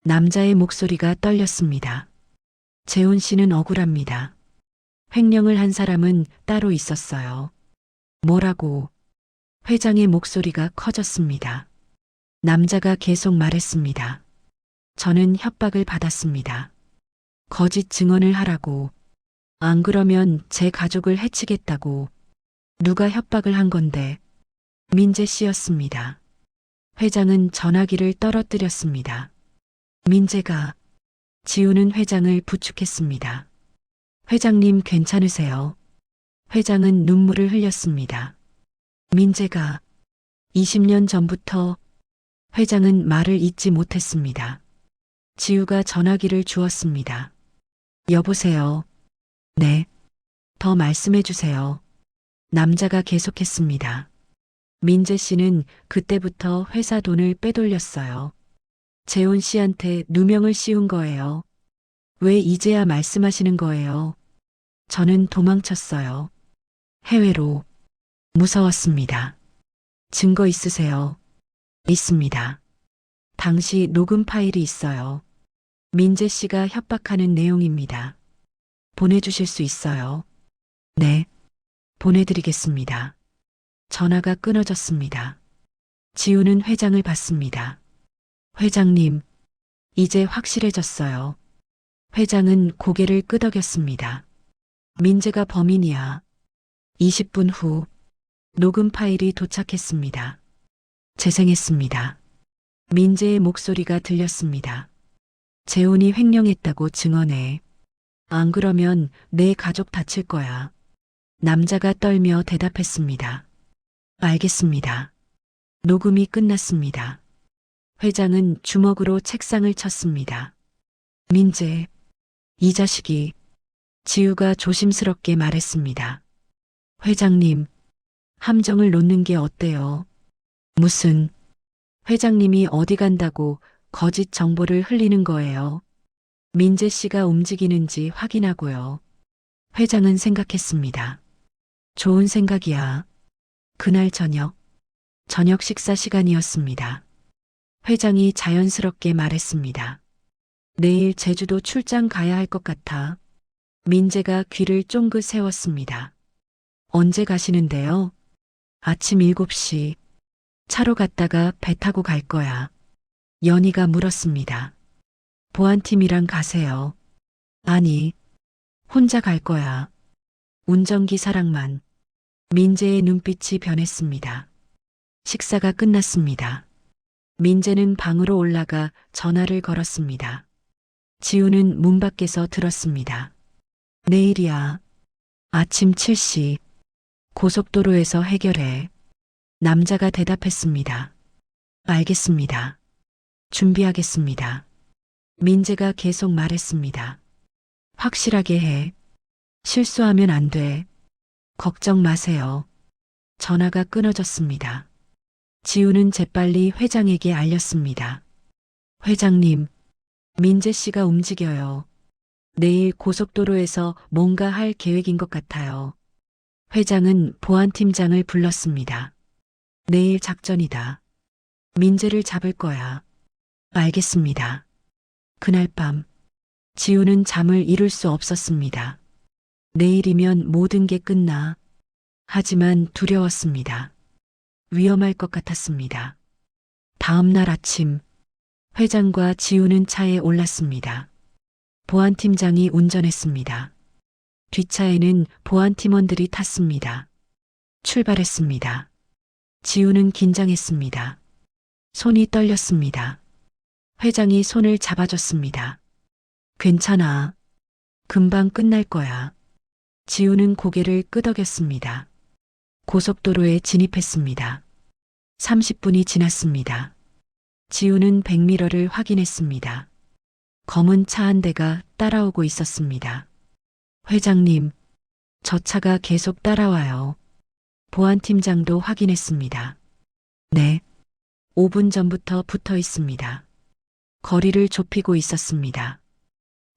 남자의 목소리가 떨렸습니다. 재훈 씨는 억울합니다. 횡령을 한 사람은 따로 있었어요. 뭐라고? 회장의 목소리가 커졌습니다. 남자가 계속 말했습니다. 저는 협박을 받았습니다. 거짓 증언을 하라고. 안 그러면 제 가족을 해치겠다고. 누가 협박을 한 건데? 민재 씨였습니다. 회장은 전화기를 떨어뜨렸습니다. 민재가. 지우는 회장을 부축했습니다. 회장님 괜찮으세요? 회장은 눈물을 흘렸습니다. 민재가. 20년 전부터. 회장은 말을 잇지 못했습니다. 지우가 전화기를 주었습니다. 여보세요. 네. 더 말씀해 주세요. 남자가 계속했습니다. 민재 씨는 그때부터 회사 돈을 빼돌렸어요. 재훈 씨한테 누명을 씌운 거예요. 왜 이제야 말씀하시는 거예요? 저는 도망쳤어요. 해외로. 무서웠습니다. 증거 있으세요? 있습니다. 당시 녹음 파일이 있어요. 민재 씨가 협박하는 내용입니다. 보내주실 수 있어요? 네. 보내드리겠습니다. 전화가 끊어졌습니다. 지우는 회장을 봤습니다. 회장님, 이제 확실해졌어요. 회장은 고개를 끄덕였습니다. 민재가 범인이야. 20분 후 녹음 파일이 도착했습니다. 재생했습니다. 민재의 목소리가 들렸습니다. 재훈이 횡령했다고 증언해. 안 그러면 내 가족 다칠 거야. 남자가 떨며 대답했습니다. 알겠습니다. 녹음이 끝났습니다. 회장은 주먹으로 책상을 쳤습니다. 민재, 이 자식이. 지우가 조심스럽게 말했습니다. 회장님, 함정을 놓는 게 어때요? 무슨, 회장님이 어디 간다고 거짓 정보를 흘리는 거예요. 민재 씨가 움직이는지 확인하고요. 회장은 생각했습니다. 좋은 생각이야. 그날 저녁 식사 시간이었습니다. 회장이 자연스럽게 말했습니다. 내일 제주도 출장 가야 할 것 같아. 민재가 귀를 쫑긋 세웠습니다. 언제 가시는데요? 아침 7시. 차로 갔다가 배 타고 갈 거야. 연희가 물었습니다. 보안팀이랑 가세요. 아니, 혼자 갈 거야. 운전기사랑만. 민재의 눈빛이 변했습니다. 식사가 끝났습니다. 민재는 방으로 올라가 전화를 걸었습니다. 지우는 문 밖에서 들었습니다. 내일이야. 아침 7시. 고속도로에서 해결해. 남자가 대답했습니다. 알겠습니다. 준비하겠습니다. 민재가 계속 말했습니다. 확실하게 해. 실수하면 안 돼. 걱정 마세요. 전화가 끊어졌습니다. 지우는 재빨리 회장에게 알렸습니다. 회장님, 민재 씨가 움직여요. 내일 고속도로에서 뭔가 할 계획인 것 같아요. 회장은 보안팀장을 불렀습니다. 내일 작전이다. 민재를 잡을 거야. 알겠습니다. 그날 밤, 지우는 잠을 이룰 수 없었습니다. 내일이면 모든 게 끝나. 하지만 두려웠습니다. 위험할 것 같았습니다. 다음 날 아침, 회장과 지우는 차에 올랐습니다. 보안팀장이 운전했습니다. 뒷차에는 보안팀원들이 탔습니다. 출발했습니다. 지우는 긴장했습니다. 손이 떨렸습니다. 회장이 손을 잡아줬습니다. 괜찮아. 금방 끝날 거야. 지우는 고개를 끄덕였습니다. 고속도로에 진입했습니다. 30분이 지났습니다. 지우는 백미러를 확인했습니다. 검은 차 한 대가 따라오고 있었습니다. 회장님, 저 차가 계속 따라와요. 보안팀장도 확인했습니다. 네. 5분 전부터 붙어 있습니다. 거리를 좁히고 있었습니다.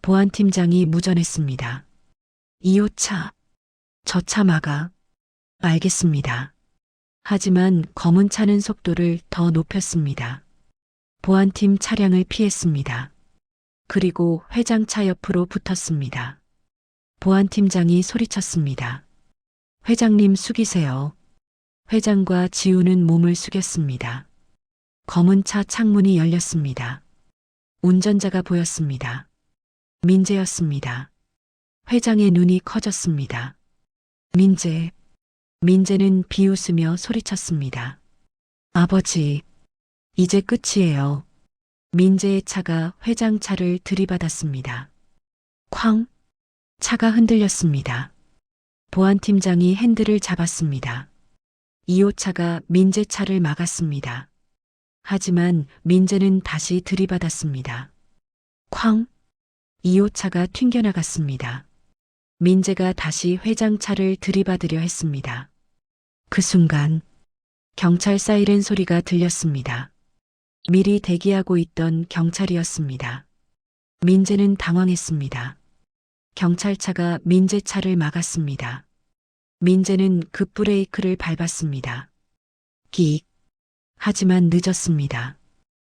보안팀장이 무전했습니다. 2호차. 저 차 막아. 알겠습니다. 하지만 검은 차는 속도를 더 높였습니다. 보안팀 차량을 피했습니다. 그리고 회장 차 옆으로 붙었습니다. 보안팀장이 소리쳤습니다. 회장님 숙이세요. 회장과 지우는 몸을 숙였습니다. 검은 차 창문이 열렸습니다. 운전자가 보였습니다. 민재였습니다. 회장의 눈이 커졌습니다. 민재. 민재는 비웃으며 소리쳤습니다. 아버지, 이제 끝이에요. 민재의 차가 회장 차를 들이받았습니다. 쾅! 차가 흔들렸습니다. 보안팀장이 핸들을 잡았습니다. 2호차가 민재 차를 막았습니다. 하지만 민재는 다시 들이받았습니다. 쾅! 2호차가 튕겨나갔습니다. 민재가 다시 회장 차를 들이받으려 했습니다. 그 순간 경찰 사이렌 소리가 들렸습니다. 미리 대기하고 있던 경찰이었습니다. 민재는 당황했습니다. 경찰차가 민재 차를 막았습니다. 민재는 급브레이크를 밟았습니다. 끽. 하지만 늦었습니다.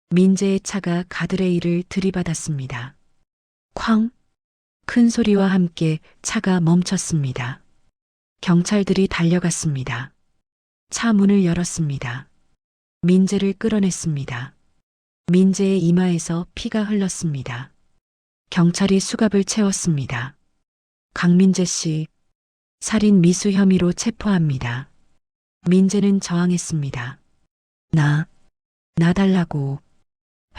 민재의 차가 가드레일을 들이받았습니다. 쾅! 큰 소리와 함께 차가 멈췄습니다. 경찰들이 달려갔습니다. 차 문을 열었습니다. 민재를 끌어냈습니다. 민재의 이마에서 피가 흘렀습니다. 경찰이 수갑을 채웠습니다. 강민재 씨, 살인 미수 혐의로 체포합니다. 민재는 저항했습니다. 나 달라고.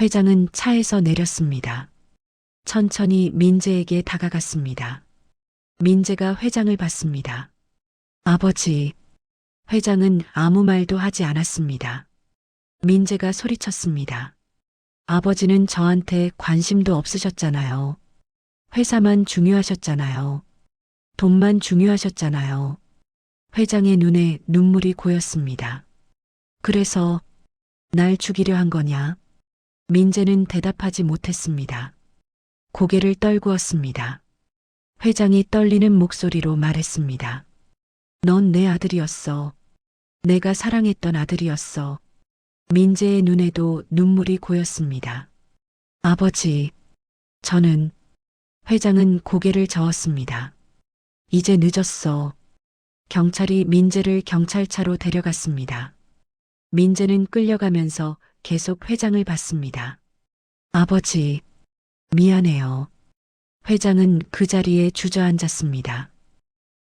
회장은 차에서 내렸습니다. 천천히 민재에게 다가갔습니다. 민재가 회장을 봤습니다. 아버지. 회장은 아무 말도 하지 않았습니다. 민재가 소리쳤습니다. 아버지는 저한테 관심도 없으셨잖아요. 회사만 중요하셨잖아요. 돈만 중요하셨잖아요. 회장의 눈에 눈물이 고였습니다. 그래서 날 죽이려 한 거냐? 민재는 대답하지 못했습니다. 고개를 떨구었습니다. 회장이 떨리는 목소리로 말했습니다. 넌 내 아들이었어. 내가 사랑했던 아들이었어. 민재의 눈에도 눈물이 고였습니다. 아버지, 저는. 회장은 고개를 저었습니다. 이제 늦었어. 경찰이 민재를 경찰차로 데려갔습니다. 민재는 끌려가면서 계속 회장을 봤습니다. 아버지, 미안해요. 회장은 그 자리에 주저앉았습니다.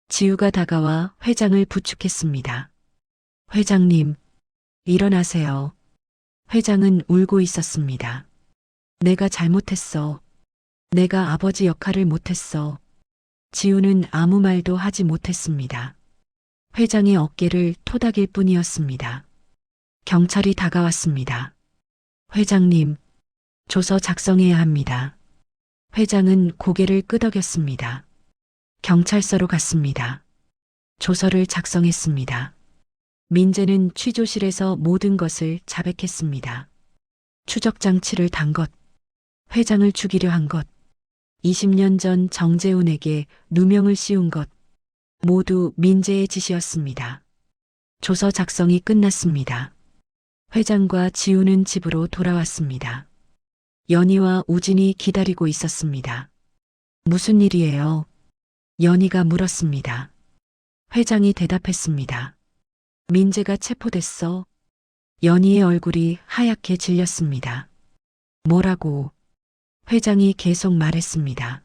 지우가 다가와 회장을 부축했습니다. 회장님, 일어나세요. 회장은 울고 있었습니다. 내가 잘못했어. 내가 아버지 역할을 못했어. 지우는 아무 말도 하지 못했습니다. 회장의 어깨를 토닥일 뿐이었습니다. 경찰이 다가왔습니다. 회장님, 조서 작성해야 합니다. 회장은 고개를 끄덕였습니다. 경찰서로 갔습니다. 조서를 작성했습니다. 민재는 취조실에서 모든 것을 자백했습니다. 추적 장치를 단 것, 회장을 죽이려 한 것, 20년 전 정재훈에게 누명을 씌운 것, 모두 민재의 짓이었습니다. 조서 작성이 끝났습니다. 회장과 지우는 집으로 돌아왔습니다. 연희와 우진이 기다리고 있었습니다. 무슨 일이에요? 연희가 물었습니다. 회장이 대답했습니다. 민재가 체포됐어. 연희의 얼굴이 하얗게 질렸습니다. 뭐라고? 회장이 계속 말했습니다.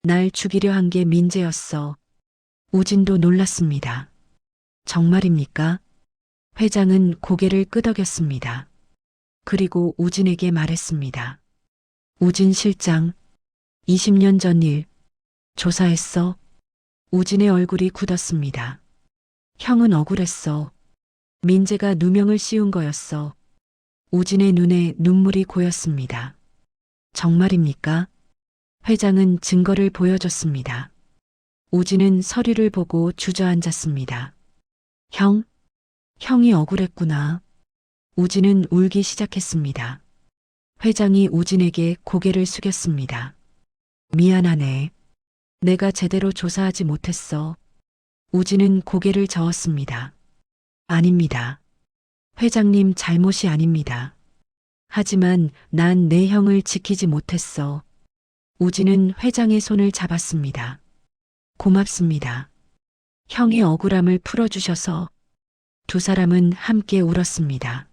날 죽이려 한 게 민재였어. 우진도 놀랐습니다. 정말입니까? 회장은 고개를 끄덕였습니다. 그리고 우진에게 말했습니다. 우진 실장, 20년 전 일 조사했어? 우진의 얼굴이 굳었습니다. 형은 억울했어. 민재가 누명을 씌운 거였어. 우진의 눈에 눈물이 고였습니다. 정말입니까? 회장은 증거를 보여줬습니다. 우진은 서류를 보고 주저앉았습니다. 형이 억울했구나. 우진은 울기 시작했습니다. 회장이 우진에게 고개를 숙였습니다. 미안하네. 내가 제대로 조사하지 못했어. 우진은 고개를 저었습니다. 아닙니다. 회장님 잘못이 아닙니다. 하지만 난 내 형을 지키지 못했어. 우진은 회장의 손을 잡았습니다. 고맙습니다. 형의 억울함을 풀어주셔서. 두 사람은 함께 울었습니다.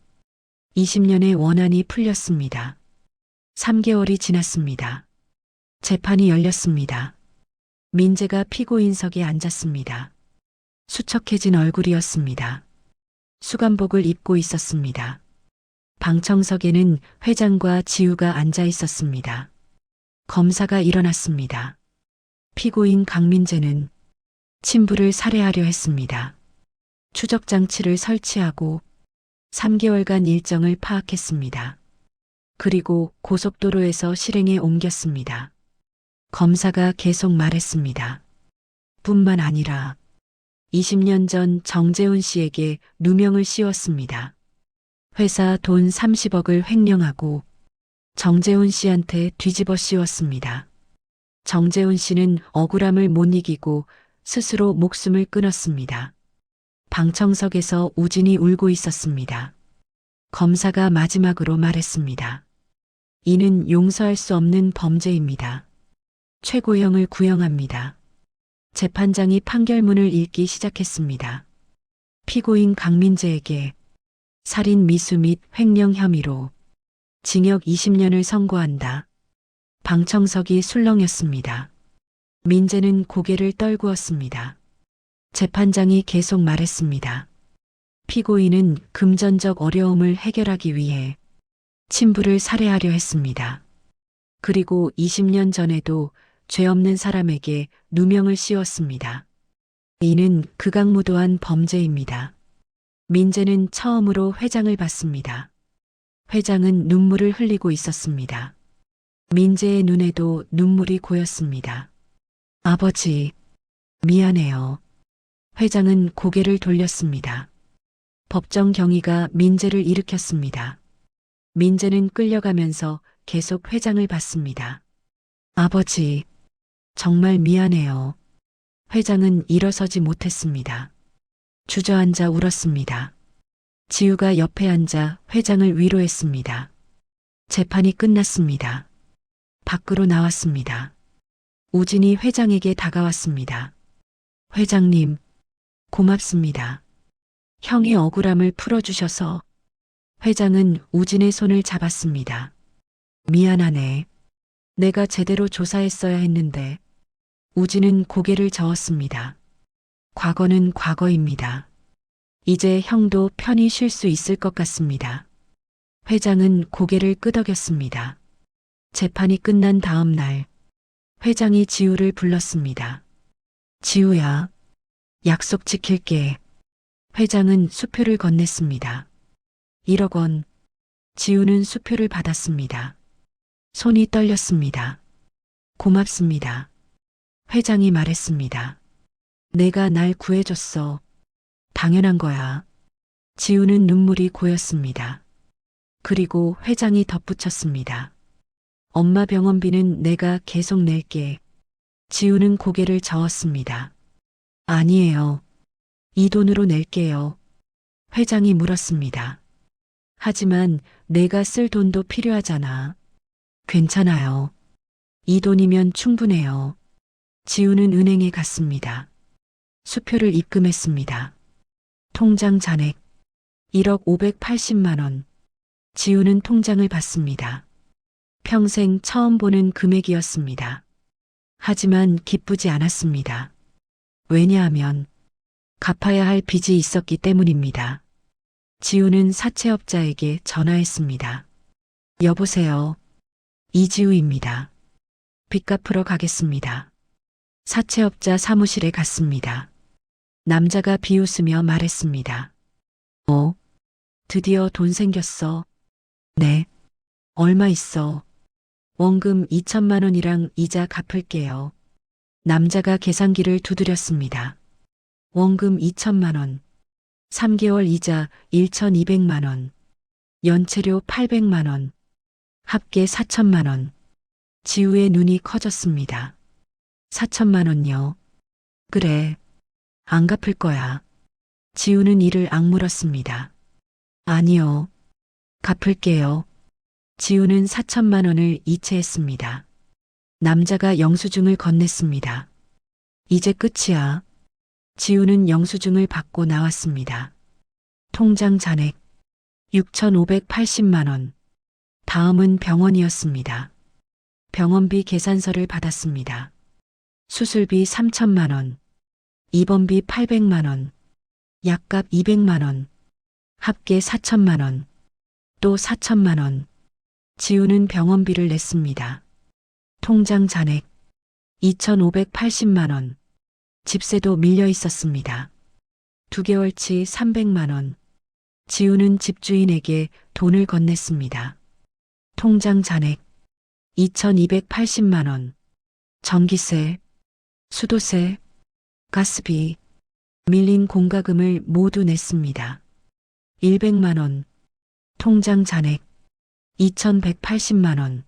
20년의 원한이 풀렸습니다. 3개월이 지났습니다. 재판이 열렸습니다. 민재가 피고인석에 앉았습니다. 수척해진 얼굴이었습니다. 수감복을 입고 있었습니다. 방청석에는 회장과 지우가 앉아 있었습니다. 검사가 일어났습니다. 피고인 강민재는 친부를 살해하려 했습니다. 추적장치를 설치하고 3개월간 일정을 파악했습니다. 그리고 고속도로에서 실행에 옮겼습니다. 검사가 계속 말했습니다. 뿐만 아니라 20년 전 정재훈 씨에게 누명을 씌웠습니다. 회사 돈 30억을 횡령하고 정재훈 씨한테 뒤집어 씌웠습니다. 정재훈 씨는 억울함을 못 이기고 스스로 목숨을 끊었습니다. 방청석에서 우진이 울고 있었습니다. 검사가 마지막으로 말했습니다. 이는 용서할 수 없는 범죄입니다. 최고형을 구형합니다. 재판장이 판결문을 읽기 시작했습니다. 피고인 강민재에게 살인 미수 및 횡령 혐의로 징역 20년을 선고한다. 방청석이 술렁였습니다. 민재는 고개를 떨구었습니다. 재판장이 계속 말했습니다. 피고인은 금전적 어려움을 해결하기 위해 친부를 살해하려 했습니다. 그리고 20년 전에도 죄 없는 사람에게 누명을 씌웠습니다. 이는 극악무도한 범죄입니다. 민재는 처음으로 회장을 봤습니다. 회장은 눈물을 흘리고 있었습니다. 민재의 눈에도 눈물이 고였습니다. 아버지, 미안해요. 회장은 고개를 돌렸습니다. 법정 경위가 민재를 일으켰습니다. 민재는 끌려가면서 계속 회장을 봤습니다. 아버지, 정말 미안해요. 회장은 일어서지 못했습니다. 주저앉아 울었습니다. 지우가 옆에 앉아 회장을 위로했습니다. 재판이 끝났습니다. 밖으로 나왔습니다. 우진이 회장에게 다가왔습니다. 회장님, 고맙습니다. 형의 억울함을 풀어주셔서. 회장은 우진의 손을 잡았습니다. 미안하네. 내가 제대로 조사했어야 했는데 우진은 고개를 저었습니다. 과거는 과거입니다. 이제 형도 편히 쉴 수 있을 것 같습니다. 회장은 고개를 끄덕였습니다. 재판이 끝난 다음 날 회장이 지우를 불렀습니다. 지우야, 약속 지킬게. 회장은 수표를 건넸습니다. 1억 원. 지우는 수표를 받았습니다. 손이 떨렸습니다. 고맙습니다. 회장이 말했습니다. 내가 날 구해줬어. 당연한 거야. 지우는 눈물이 고였습니다. 그리고 회장이 덧붙였습니다. 엄마 병원비는 내가 계속 낼게. 지우는 고개를 저었습니다. 아니에요. 이 돈으로 낼게요. 회장이 물었습니다. 하지만 내가 쓸 돈도 필요하잖아. 괜찮아요. 이 돈이면 충분해요. 지우는 은행에 갔습니다. 수표를 입금했습니다. 통장 잔액 1억 580만 원. 지우는 통장을 받습니다. 평생 처음 보는 금액이었습니다. 하지만 기쁘지 않았습니다. 왜냐하면 갚아야 할 빚이 있었기 때문입니다. 지우는 사채업자에게 전화했습니다. 여보세요. 이지우입니다. 빚 갚으러 가겠습니다. 사채업자 사무실에 갔습니다. 남자가 비웃으며 말했습니다. 드디어 돈 생겼어. 네. 얼마 있어? 원금 2천만 원이랑 이자 갚을게요. 남자가 계산기를 두드렸습니다. 원금 2천만 원. 3개월 이자 1,200만 원. 연체료 800만 원. 합계 4천만 원. 지우의 눈이 커졌습니다. 4천만 원요. 그래. 안 갚을 거야. 지우는 이를 악물었습니다. 아니요. 갚을게요. 지우는 4천만 원을 이체했습니다. 남자가 영수증을 건넸습니다. 이제 끝이야. 지우는 영수증을 받고 나왔습니다. 통장 잔액 6,580만 원. 다음은 병원이었습니다. 병원비 계산서를 받았습니다. 수술비 3천만 원. 입원비 800만 원. 약값 200만 원. 합계 4천만 원. 또 4천만 원. 지우는 병원비를 냈습니다. 통장 잔액 2,580만 원. 집세도 밀려 있었습니다. 2개월치 300만 원. 지우는 집주인에게 돈을 건넸습니다. 통장 잔액 2,280만 원. 전기세, 수도세, 가스비, 밀린 공과금을 모두 냈습니다. 100만 원. 통장 잔액 2,180만 원.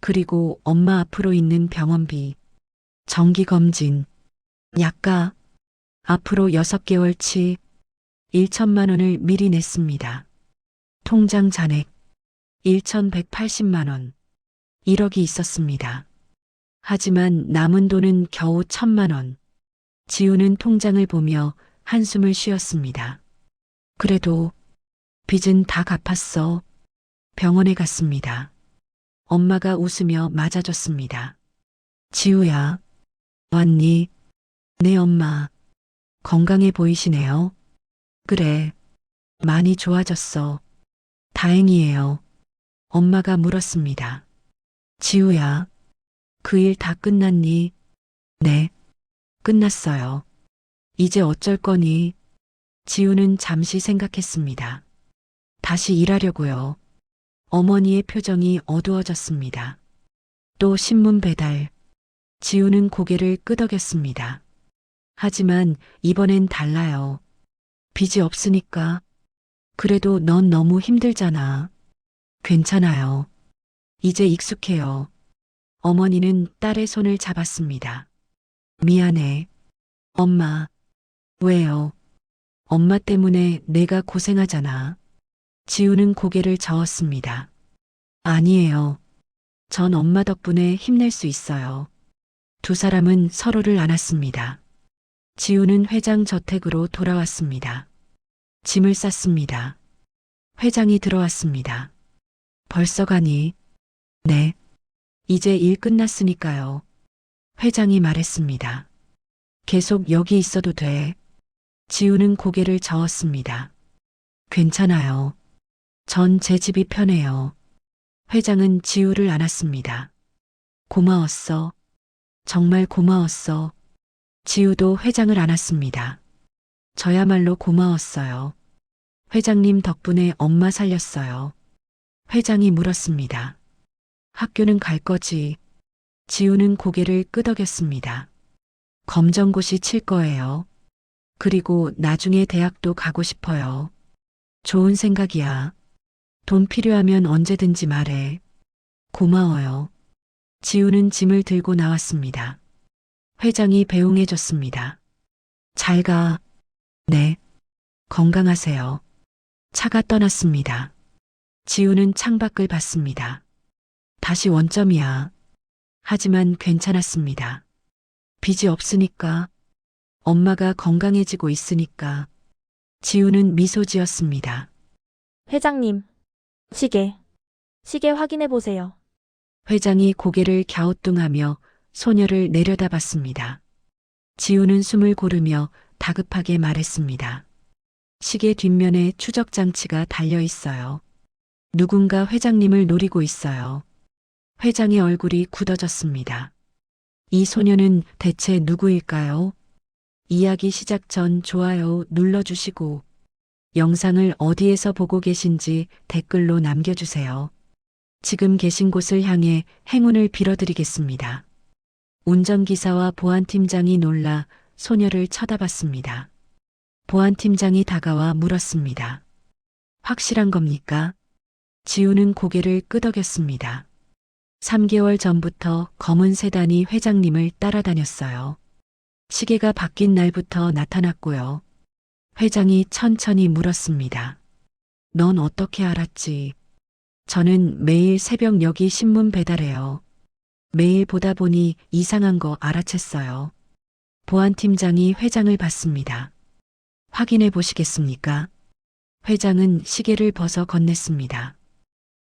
그리고 엄마 앞으로 있는 병원비, 정기검진, 약가, 앞으로 6개월치 1천만 원을 미리 냈습니다. 통장 잔액 1,180만 원. 1억이 있었습니다. 하지만 남은 돈은 겨우 1,000만 원. 지우는 통장을 보며 한숨을 쉬었습니다. 그래도 빚은 다 갚았어. 병원에 갔습니다. 엄마가 웃으며 맞아줬습니다. 지우야, 왔니? 네, 엄마. 건강해 보이시네요. 그래, 많이 좋아졌어. 다행이에요. 엄마가 물었습니다. 지우야, 그 일 다 끝났니? 네, 끝났어요. 이제 어쩔 거니? 지우는 잠시 생각했습니다. 다시 일하려고요. 어머니의 표정이 어두워졌습니다. 또 신문 배달. 지우는 고개를 끄덕였습니다. 하지만 이번엔 달라요. 빚이 없으니까. 그래도 넌 너무 힘들잖아. 괜찮아요. 이제 익숙해요. 어머니는 딸의 손을 잡았습니다. 미안해. 엄마. 왜요? 엄마 때문에 내가 고생하잖아. 지우는 고개를 저었습니다. 아니에요. 전 엄마 덕분에 힘낼 수 있어요. 두 사람은 서로를 안았습니다. 지우는 회장 저택으로 돌아왔습니다. 짐을 쌌습니다. 회장이 들어왔습니다. 벌써 가니? 네. 이제 일 끝났으니까요. 회장이 말했습니다. 계속 여기 있어도 돼. 지우는 고개를 저었습니다. 괜찮아요. 전 제 집이 편해요. 회장은 지우를 안았습니다. 고마웠어. 정말 고마웠어. 지우도 회장을 안았습니다. 저야말로 고마웠어요. 회장님 덕분에 엄마 살렸어요. 회장이 물었습니다. 학교는 갈 거지? 지우는 고개를 끄덕였습니다. 검정고시 칠 거예요. 그리고 나중에 대학도 가고 싶어요. 좋은 생각이야. 돈 필요하면 언제든지 말해. 고마워요. 지우는 짐을 들고 나왔습니다. 회장이 배웅해줬습니다. 잘 가. 네. 건강하세요. 차가 떠났습니다. 지우는 창밖을 봤습니다. 다시 원점이야. 하지만 괜찮았습니다. 빚이 없으니까. 엄마가 건강해지고 있으니까. 지우는 미소 지었습니다. 회장님, 시계 확인해 보세요. 회장이 고개를 갸우뚱하며 소녀를 내려다봤습니다. 지우는 숨을 고르며 다급하게 말했습니다. 시계 뒷면에 추적 장치가 달려 있어요. 누군가 회장님을 노리고 있어요. 회장의 얼굴이 굳어졌습니다. 이 소녀는 대체 누구일까요? 이야기 시작 전 좋아요 눌러주시고 영상을 어디에서 보고 계신지 댓글로 남겨주세요. 지금 계신 곳을 향해 행운을 빌어드리겠습니다. 운전기사와 보안팀장이 놀라 소녀를 쳐다봤습니다. 보안팀장이 다가와 물었습니다. 확실한 겁니까? 지우는 고개를 끄덕였습니다. 3개월 전부터 검은 세단이 회장님을 따라다녔어요. 시계가 바뀐 날부터 나타났고요. 회장이 천천히 물었습니다. 넌 어떻게 알았지? 저는 매일 새벽 여기 신문 배달해요. 매일 보다 보니 이상한 거 알아챘어요. 보안팀장이 회장을 봤습니다. 확인해 보시겠습니까? 회장은 시계를 벗어 건넸습니다.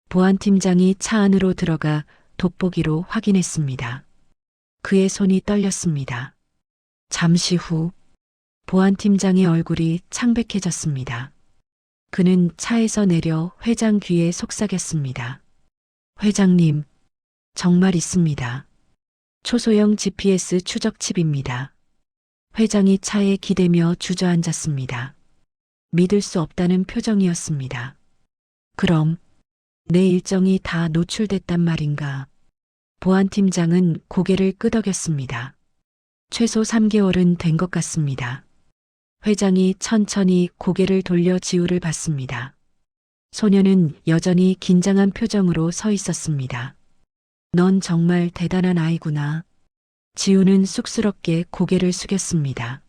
보안팀장이 차 안으로 들어가 돋보기로 확인했습니다. 그의 손이 떨렸습니다. 잠시 후 보안팀장의 얼굴이 창백해졌습니다. 그는 차에서 내려 회장 귀에 속삭였습니다. 회장님, 정말 있습니다. 초소형 GPS 추적 칩입니다. 회장이 차에 기대며 주저앉았습니다. 믿을 수 없다는 표정이었습니다. 그럼 내 일정이 다 노출됐단 말인가? 보안팀장은 고개를 끄덕였습니다. 최소 3개월은 된 것 같습니다. 회장이 천천히 고개를 돌려 지우를 봤습니다. 소녀는 여전히 긴장한 표정으로 서 있었습니다. 넌 정말 대단한 아이구나. 지우는 쑥스럽게 고개를 숙였습니다.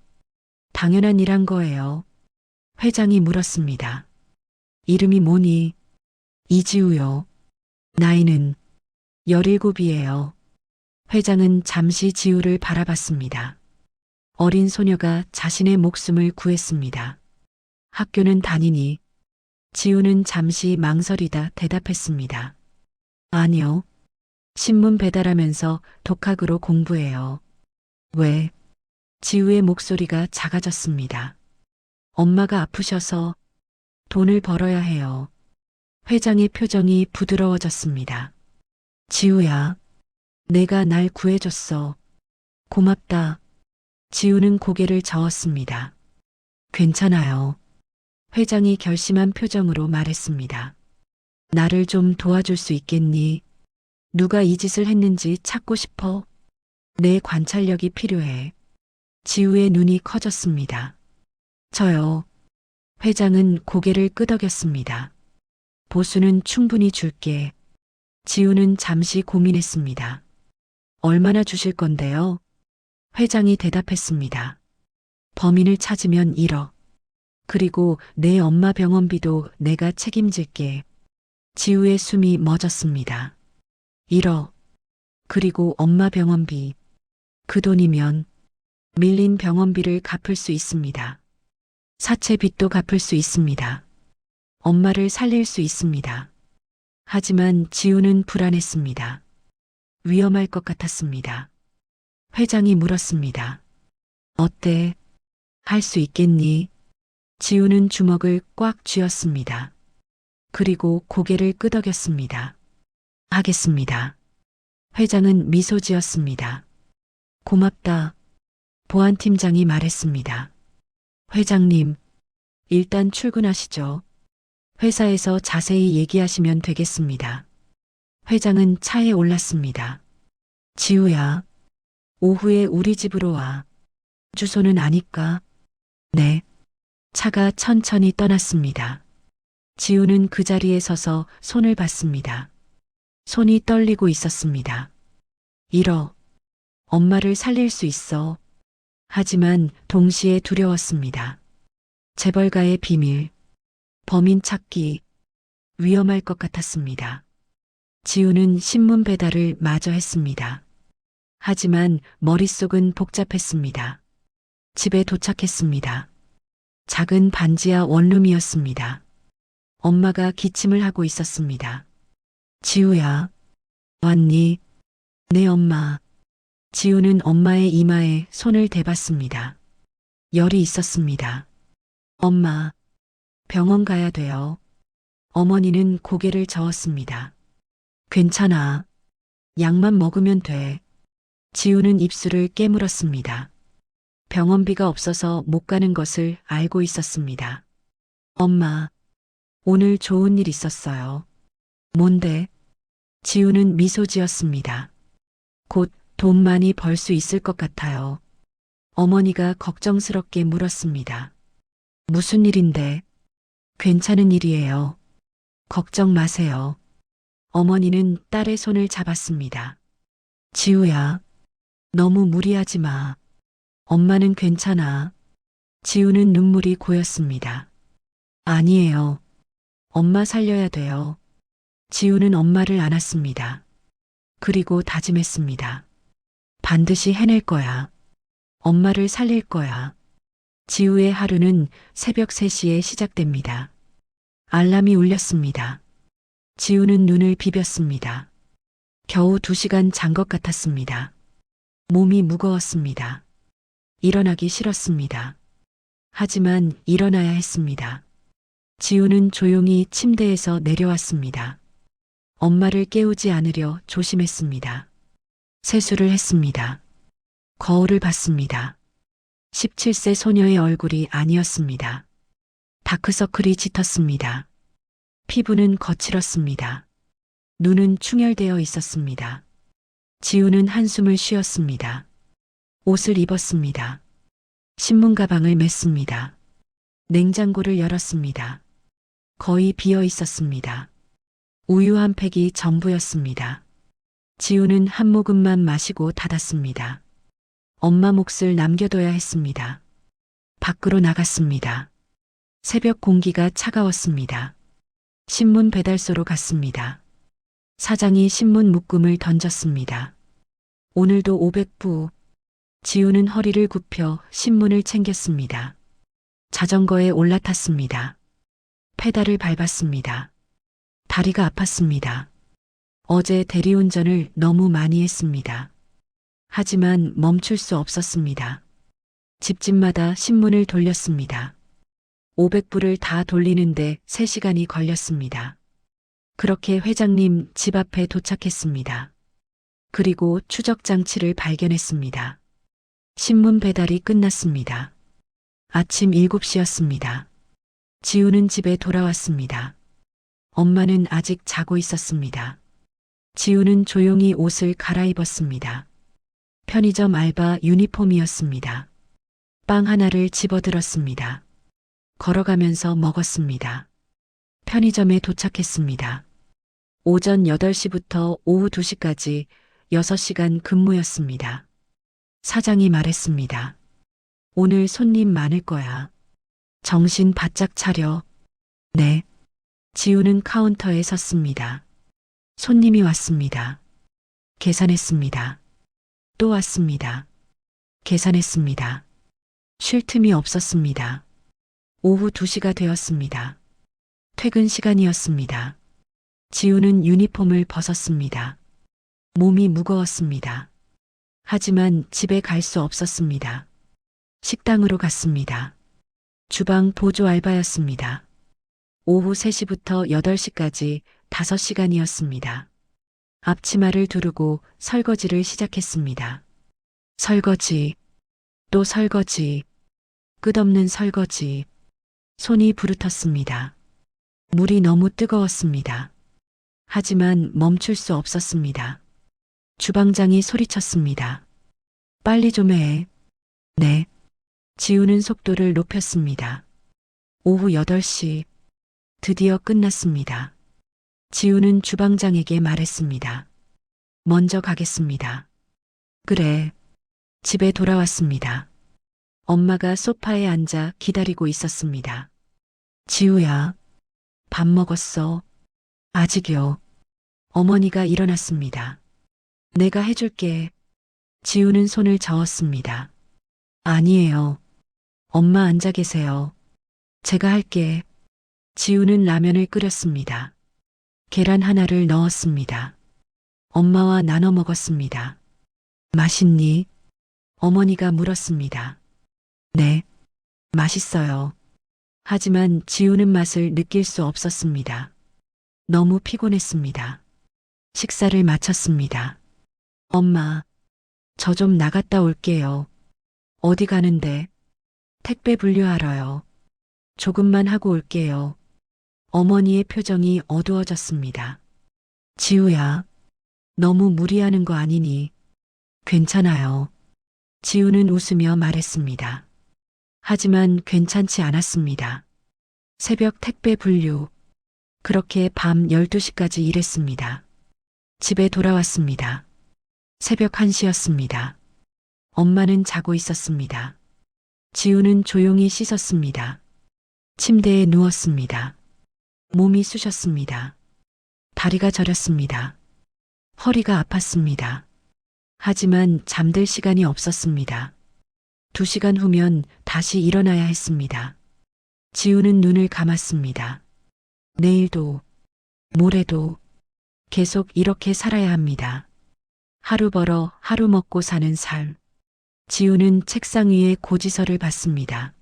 당연한 일한 거예요. 회장이 물었습니다. 이름이 뭐니? 이지우요. 나이는 17이에요. 회장은 잠시 지우를 바라봤습니다. 어린 소녀가 자신의 목숨을 구했습니다. 학교는 다니니? 지우는 잠시 망설이다 대답했습니다. 아니요. 신문 배달하면서 독학으로 공부해요. 왜? 지우의 목소리가 작아졌습니다. 엄마가 아프셔서 돈을 벌어야 해요. 회장의 표정이 부드러워졌습니다. 지우야, 내가 날 구해줬어. 고맙다. 지우는 고개를 저었습니다. 괜찮아요. 회장이 결심한 표정으로 말했습니다. 나를 좀 도와줄 수 있겠니? 누가 이 짓을 했는지 찾고 싶어. 내 관찰력이 필요해. 지우의 눈이 커졌습니다. 저요. 회장은 고개를 끄덕였습니다. 보수는 충분히 줄게. 지우는 잠시 고민했습니다. 얼마나 주실 건데요? 회장이 대답했습니다. 범인을 찾으면 1억. 그리고 내 엄마 병원비도 내가 책임질게. 지우의 숨이 멎었습니다. 1억. 그리고 엄마 병원비. 그 돈이면 밀린 병원비를 갚을 수 있습니다. 사채 빚도 갚을 수 있습니다. 엄마를 살릴 수 있습니다. 하지만 지우는 불안했습니다. 위험할 것 같았습니다. 회장이 물었습니다. 어때? 할 수 있겠니? 지우는 주먹을 꽉 쥐었습니다. 그리고 고개를 끄덕였습니다. 하겠습니다. 회장은 미소 지었습니다. 고맙다. 보안팀장이 말했습니다. 회장님, 일단 출근하시죠. 회사에서 자세히 얘기하시면 되겠습니다. 회장은 차에 올랐습니다. 지우야, 오후에 우리 집으로 와. 주소는 아니까? 네. 차가 천천히 떠났습니다. 지우는 그 자리에 서서 손을 봤습니다. 손이 떨리고 있었습니다. 잃어. 엄마를 살릴 수 있어. 하지만 동시에 두려웠습니다. 재벌가의 비밀, 범인 찾기, 위험할 것 같았습니다. 지우는 신문 배달을 마저 했습니다. 하지만 머릿속은 복잡했습니다. 집에 도착했습니다. 작은 반지하 원룸이었습니다. 엄마가 기침을 하고 있었습니다. 지우야, 왔니? 네, 엄마. 지우는 엄마의 이마에 손을 대봤습니다. 열이 있었습니다. 엄마, 병원 가야 돼요. 어머니는 고개를 저었습니다. 괜찮아. 약만 먹으면 돼. 지우는 입술을 깨물었습니다. 병원비가 없어서 못 가는 것을 알고 있었습니다. 엄마, 오늘 좋은 일 있었어요. 뭔데? 지우는 미소 지었습니다. 곧 돈 많이 벌 수 있을 것 같아요. 어머니가 걱정스럽게 물었습니다. 무슨 일인데? 괜찮은 일이에요. 걱정 마세요. 어머니는 딸의 손을 잡았습니다. 지우야, 너무 무리하지 마. 엄마는 괜찮아. 지우는 눈물이 고였습니다. 아니에요. 엄마 살려야 돼요. 지우는 엄마를 안았습니다. 그리고 다짐했습니다. 반드시 해낼 거야. 엄마를 살릴 거야. 지우의 하루는 새벽 3시에 시작됩니다. 알람이 울렸습니다. 지우는 눈을 비볐습니다. 겨우 2시간 잔 것 같았습니다. 몸이 무거웠습니다. 일어나기 싫었습니다. 하지만 일어나야 했습니다. 지우는 조용히 침대에서 내려왔습니다. 엄마를 깨우지 않으려 조심했습니다. 세수를 했습니다. 거울을 봤습니다. 17세 소녀의 얼굴이 아니었습니다. 다크서클이 짙었습니다. 피부는 거칠었습니다. 눈은 충혈되어 있었습니다. 지우는 한숨을 쉬었습니다. 옷을 입었습니다. 신문 가방을 맸습니다. 냉장고를 열었습니다. 거의 비어 있었습니다. 우유 한 팩이 전부였습니다. 지우는 한 모금만 마시고 닫았습니다. 엄마 몫을 남겨둬야 했습니다. 밖으로 나갔습니다. 새벽 공기가 차가웠습니다. 신문 배달소로 갔습니다. 사장이 신문 묶음을 던졌습니다. 오늘도 500부. 지우는 허리를 굽혀 신문을 챙겼습니다. 자전거에 올라탔습니다. 페달을 밟았습니다. 다리가 아팠습니다. 어제 대리운전을 너무 많이 했습니다. 하지만 멈출 수 없었습니다. 집집마다 신문을 돌렸습니다. 500부를 다 돌리는데 3시간이 걸렸습니다. 그렇게 회장님 집 앞에 도착했습니다. 그리고 추적 장치를 발견했습니다. 신문 배달이 끝났습니다. 아침 7시였습니다. 지우는 집에 돌아왔습니다. 엄마는 아직 자고 있었습니다. 지우는 조용히 옷을 갈아입었습니다. 편의점 알바 유니폼이었습니다. 빵 하나를 집어들었습니다. 걸어가면서 먹었습니다. 편의점에 도착했습니다. 오전 8시부터 오후 2시까지 6시간 근무였습니다. 사장이 말했습니다. 오늘 손님 많을 거야. 정신 바짝 차려. 네. 지우는 카운터에 섰습니다. 손님이 왔습니다. 계산했습니다. 또 왔습니다. 계산했습니다. 쉴 틈이 없었습니다. 오후 2시가 되었습니다. 퇴근 시간이었습니다. 지우는 유니폼을 벗었습니다. 몸이 무거웠습니다. 하지만 집에 갈 수 없었습니다. 식당으로 갔습니다. 주방 보조 알바였습니다. 오후 3시부터 8시까지 5시간이었습니다. 앞치마를 두르고 설거지를 시작했습니다. 설거지, 또 설거지, 끝없는 설거지. 손이 부르텄습니다. 물이 너무 뜨거웠습니다. 하지만 멈출 수 없었습니다. 주방장이 소리쳤습니다. 빨리 좀 해. 네. 지우는 속도를 높였습니다. 오후 8시. 드디어 끝났습니다. 지우는 주방장에게 말했습니다. 먼저 가겠습니다. 그래. 집에 돌아왔습니다. 엄마가 소파에 앉아 기다리고 있었습니다. 지우야, 밥 먹었어? 아직요. 어머니가 일어났습니다. 내가 해줄게. 지우는 손을 저었습니다. 아니에요. 엄마 앉아 계세요. 제가 할게. 지우는 라면을 끓였습니다. 계란 하나를 넣었습니다. 엄마와 나눠 먹었습니다. 맛있니? 어머니가 물었습니다. 네, 맛있어요. 하지만 지우는 맛을 느낄 수 없었습니다. 너무 피곤했습니다. 식사를 마쳤습니다. 엄마, 저 좀 나갔다 올게요. 어디 가는데? 택배 분류하러요. 조금만 하고 올게요. 어머니의 표정이 어두워졌습니다. 지우야, 너무 무리하는 거 아니니? 괜찮아요. 지우는 웃으며 말했습니다. 하지만 괜찮지 않았습니다. 새벽 택배 분류. 그렇게 밤 12시까지 일했습니다. 집에 돌아왔습니다. 새벽 1시였습니다. 엄마는 자고 있었습니다. 지우는 조용히 씻었습니다. 침대에 누웠습니다. 몸이 쑤셨습니다. 다리가 저렸습니다. 허리가 아팠습니다. 하지만 잠들 시간이 없었습니다. 2시간 후면 다시 일어나야 했습니다. 지우는 눈을 감았습니다. 내일도, 모레도 계속 이렇게 살아야 합니다. 하루 벌어 하루 먹고 사는 삶. 지우는 책상 위에 고지서를 봤습니다.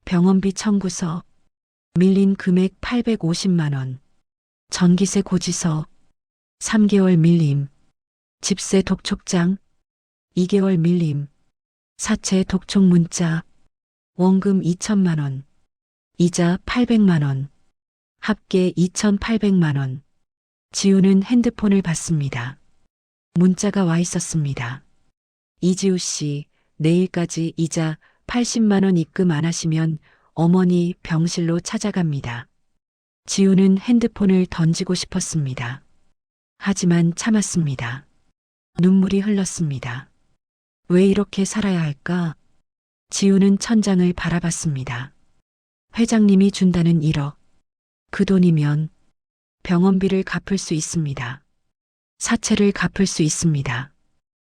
병원비 청구서, 밀린 금액 850만 원, 전기세 고지서, 3개월 밀림, 집세 독촉장, 2개월 밀림, 사채 독촉 문자, 원금 2천만 원, 이자 800만 원, 합계 2,800만 원. 지우는 핸드폰을 봤습니다. 문자가 와 있었습니다. 이지우 씨, 내일까지 이자 80만 원 입금 안 하시면 어머니 병실로 찾아갑니다. 지우는 핸드폰을 던지고 싶었습니다. 하지만 참았습니다. 눈물이 흘렀습니다. 왜 이렇게 살아야 할까? 지우는 천장을 바라봤습니다. 회장님이 준다는 1억. 그 돈이면 병원비를 갚을 수 있습니다. 사채를 갚을 수 있습니다.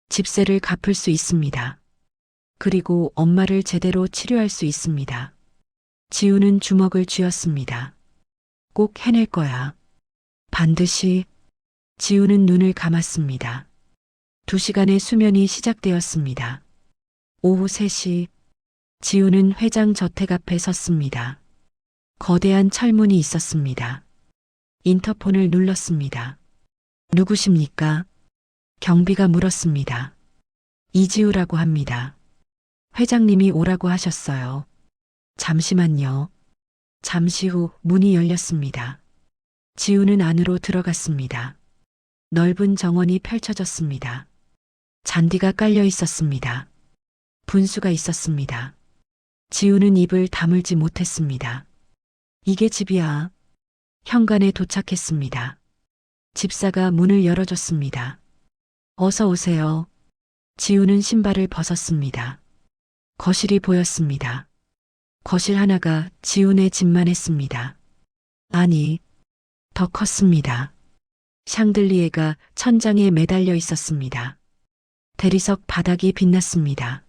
집세를 갚을 수 있습니다. 그리고 엄마를 제대로 치료할 수 있습니다. 지우는 주먹을 쥐었습니다. 꼭 해낼 거야. 반드시. 지우는 눈을 감았습니다. 2시간의 수면이 시작되었습니다. 오후 3시. 지우는 회장 저택 앞에 섰습니다. 거대한 철문이 있었습니다. 인터폰을 눌렀습니다. 누구십니까? 경비가 물었습니다. 이지우라고 합니다. 회장님이 오라고 하셨어요. 잠시만요. 잠시 후 문이 열렸습니다. 지우는 안으로 들어갔습니다. 넓은 정원이 펼쳐졌습니다. 잔디가 깔려 있었습니다. 분수가 있었습니다. 지우는 입을 다물지 못했습니다. 이게 집이야. 현관에 도착했습니다. 집사가 문을 열어줬습니다. 어서 오세요. 지우는 신발을 벗었습니다. 거실이 보였습니다. 거실 하나가 지훈의 집만 했습니다. 아니, 더 컸습니다. 샹들리에가 천장에 매달려 있었습니다. 대리석 바닥이 빛났습니다.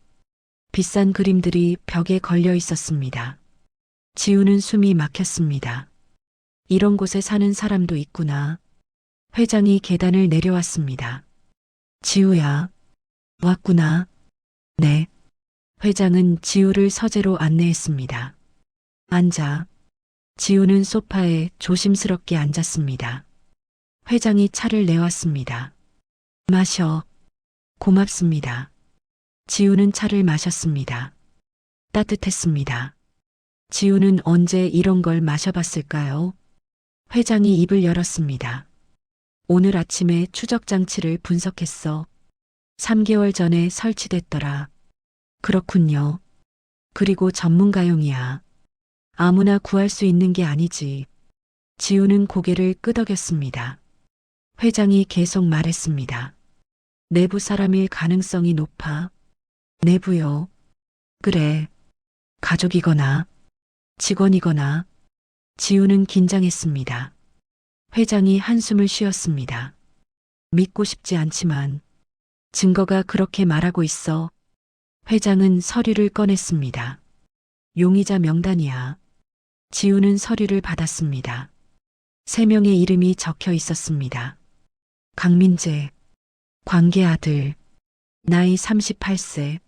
비싼 그림들이 벽에 걸려 있었습니다. 지우는 숨이 막혔습니다. 이런 곳에 사는 사람도 있구나. 회장이 계단을 내려왔습니다. 지우야, 왔구나. 네. 회장은 지우를 서재로 안내했습니다. 앉아. 지우는 소파에 조심스럽게 앉았습니다. 회장이 차를 내왔습니다. 마셔. 고맙습니다. 지우는 차를 마셨습니다. 따뜻했습니다. 지우는 언제 이런 걸 마셔봤을까요? 회장이 입을 열었습니다. 오늘 아침에 추적 장치를 분석했어. 3개월 전에 설치됐더라. 그렇군요. 그리고 전문가용이야. 아무나 구할 수 있는 게 아니지. 지우는 고개를 끄덕였습니다. 회장이 계속 말했습니다. 내부 사람일 가능성이 높아. 내부요. 그래. 가족이거나 직원이거나. 지우는 긴장했습니다. 회장이 한숨을 쉬었습니다. 믿고 싶지 않지만 증거가 그렇게 말하고 있어. 회장은 서류를 꺼냈습니다. 용의자 명단이야. 지우는 서류를 받았습니다. 3명의 이름이 적혀 있었습니다. 강민재, 광계 아들, 나이 38세,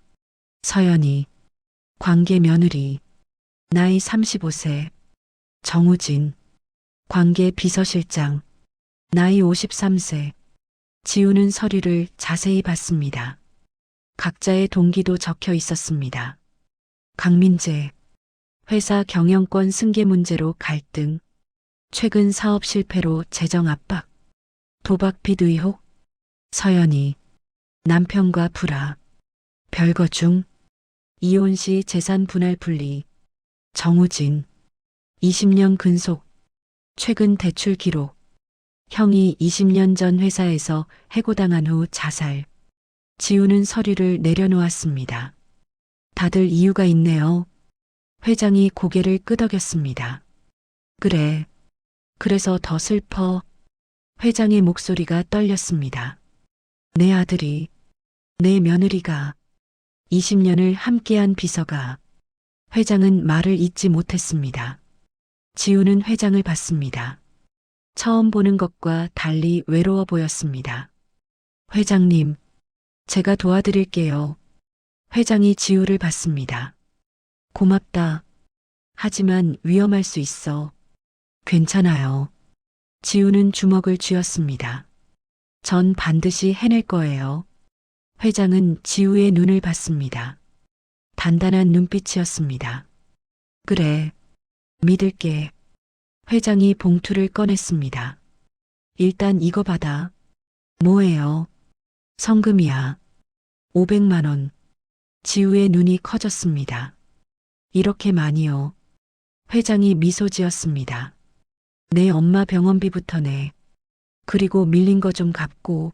서연이, 광계 며느리, 나이 35세, 정우진, 광계 비서실장, 나이 53세. 지우는 서류를 자세히 봤습니다. 각자의 동기도 적혀 있었습니다. 강민재, 회사 경영권 승계 문제로 갈등, 최근 사업 실패로 재정 압박, 도박 빚 의혹, 서연이, 남편과 불화, 별거 중, 이혼 시 재산 분할 분리, 정우진, 20년 근속, 최근 대출 기록, 형이 20년 전 회사에서 해고당한 후 자살. 지우는 서류를 내려놓았습니다. 다들 이유가 있네요. 회장이 고개를 끄덕였습니다. 그래. 그래서 더 슬퍼. 회장의 목소리가 떨렸습니다. 내 아들이, 내 며느리가, 20년을 함께한 비서가. 회장은 말을 잇지 못했습니다. 지우는 회장을 봤습니다. 처음 보는 것과 달리 외로워 보였습니다. 회장님, 제가 도와드릴게요. 회장이 지우를 봤습니다. 고맙다. 하지만 위험할 수 있어. 괜찮아요. 지우는 주먹을 쥐었습니다. 전 반드시 해낼 거예요. 회장은 지우의 눈을 봤습니다. 단단한 눈빛이었습니다. 그래, 믿을게. 회장이 봉투를 꺼냈습니다. 일단 이거 받아. 뭐예요? 성금이야. 500만 원. 지우의 눈이 커졌습니다. 이렇게 많이요. 회장이 미소 지었습니다. 내 엄마 병원비부터 내. 그리고 밀린 거 좀 갚고.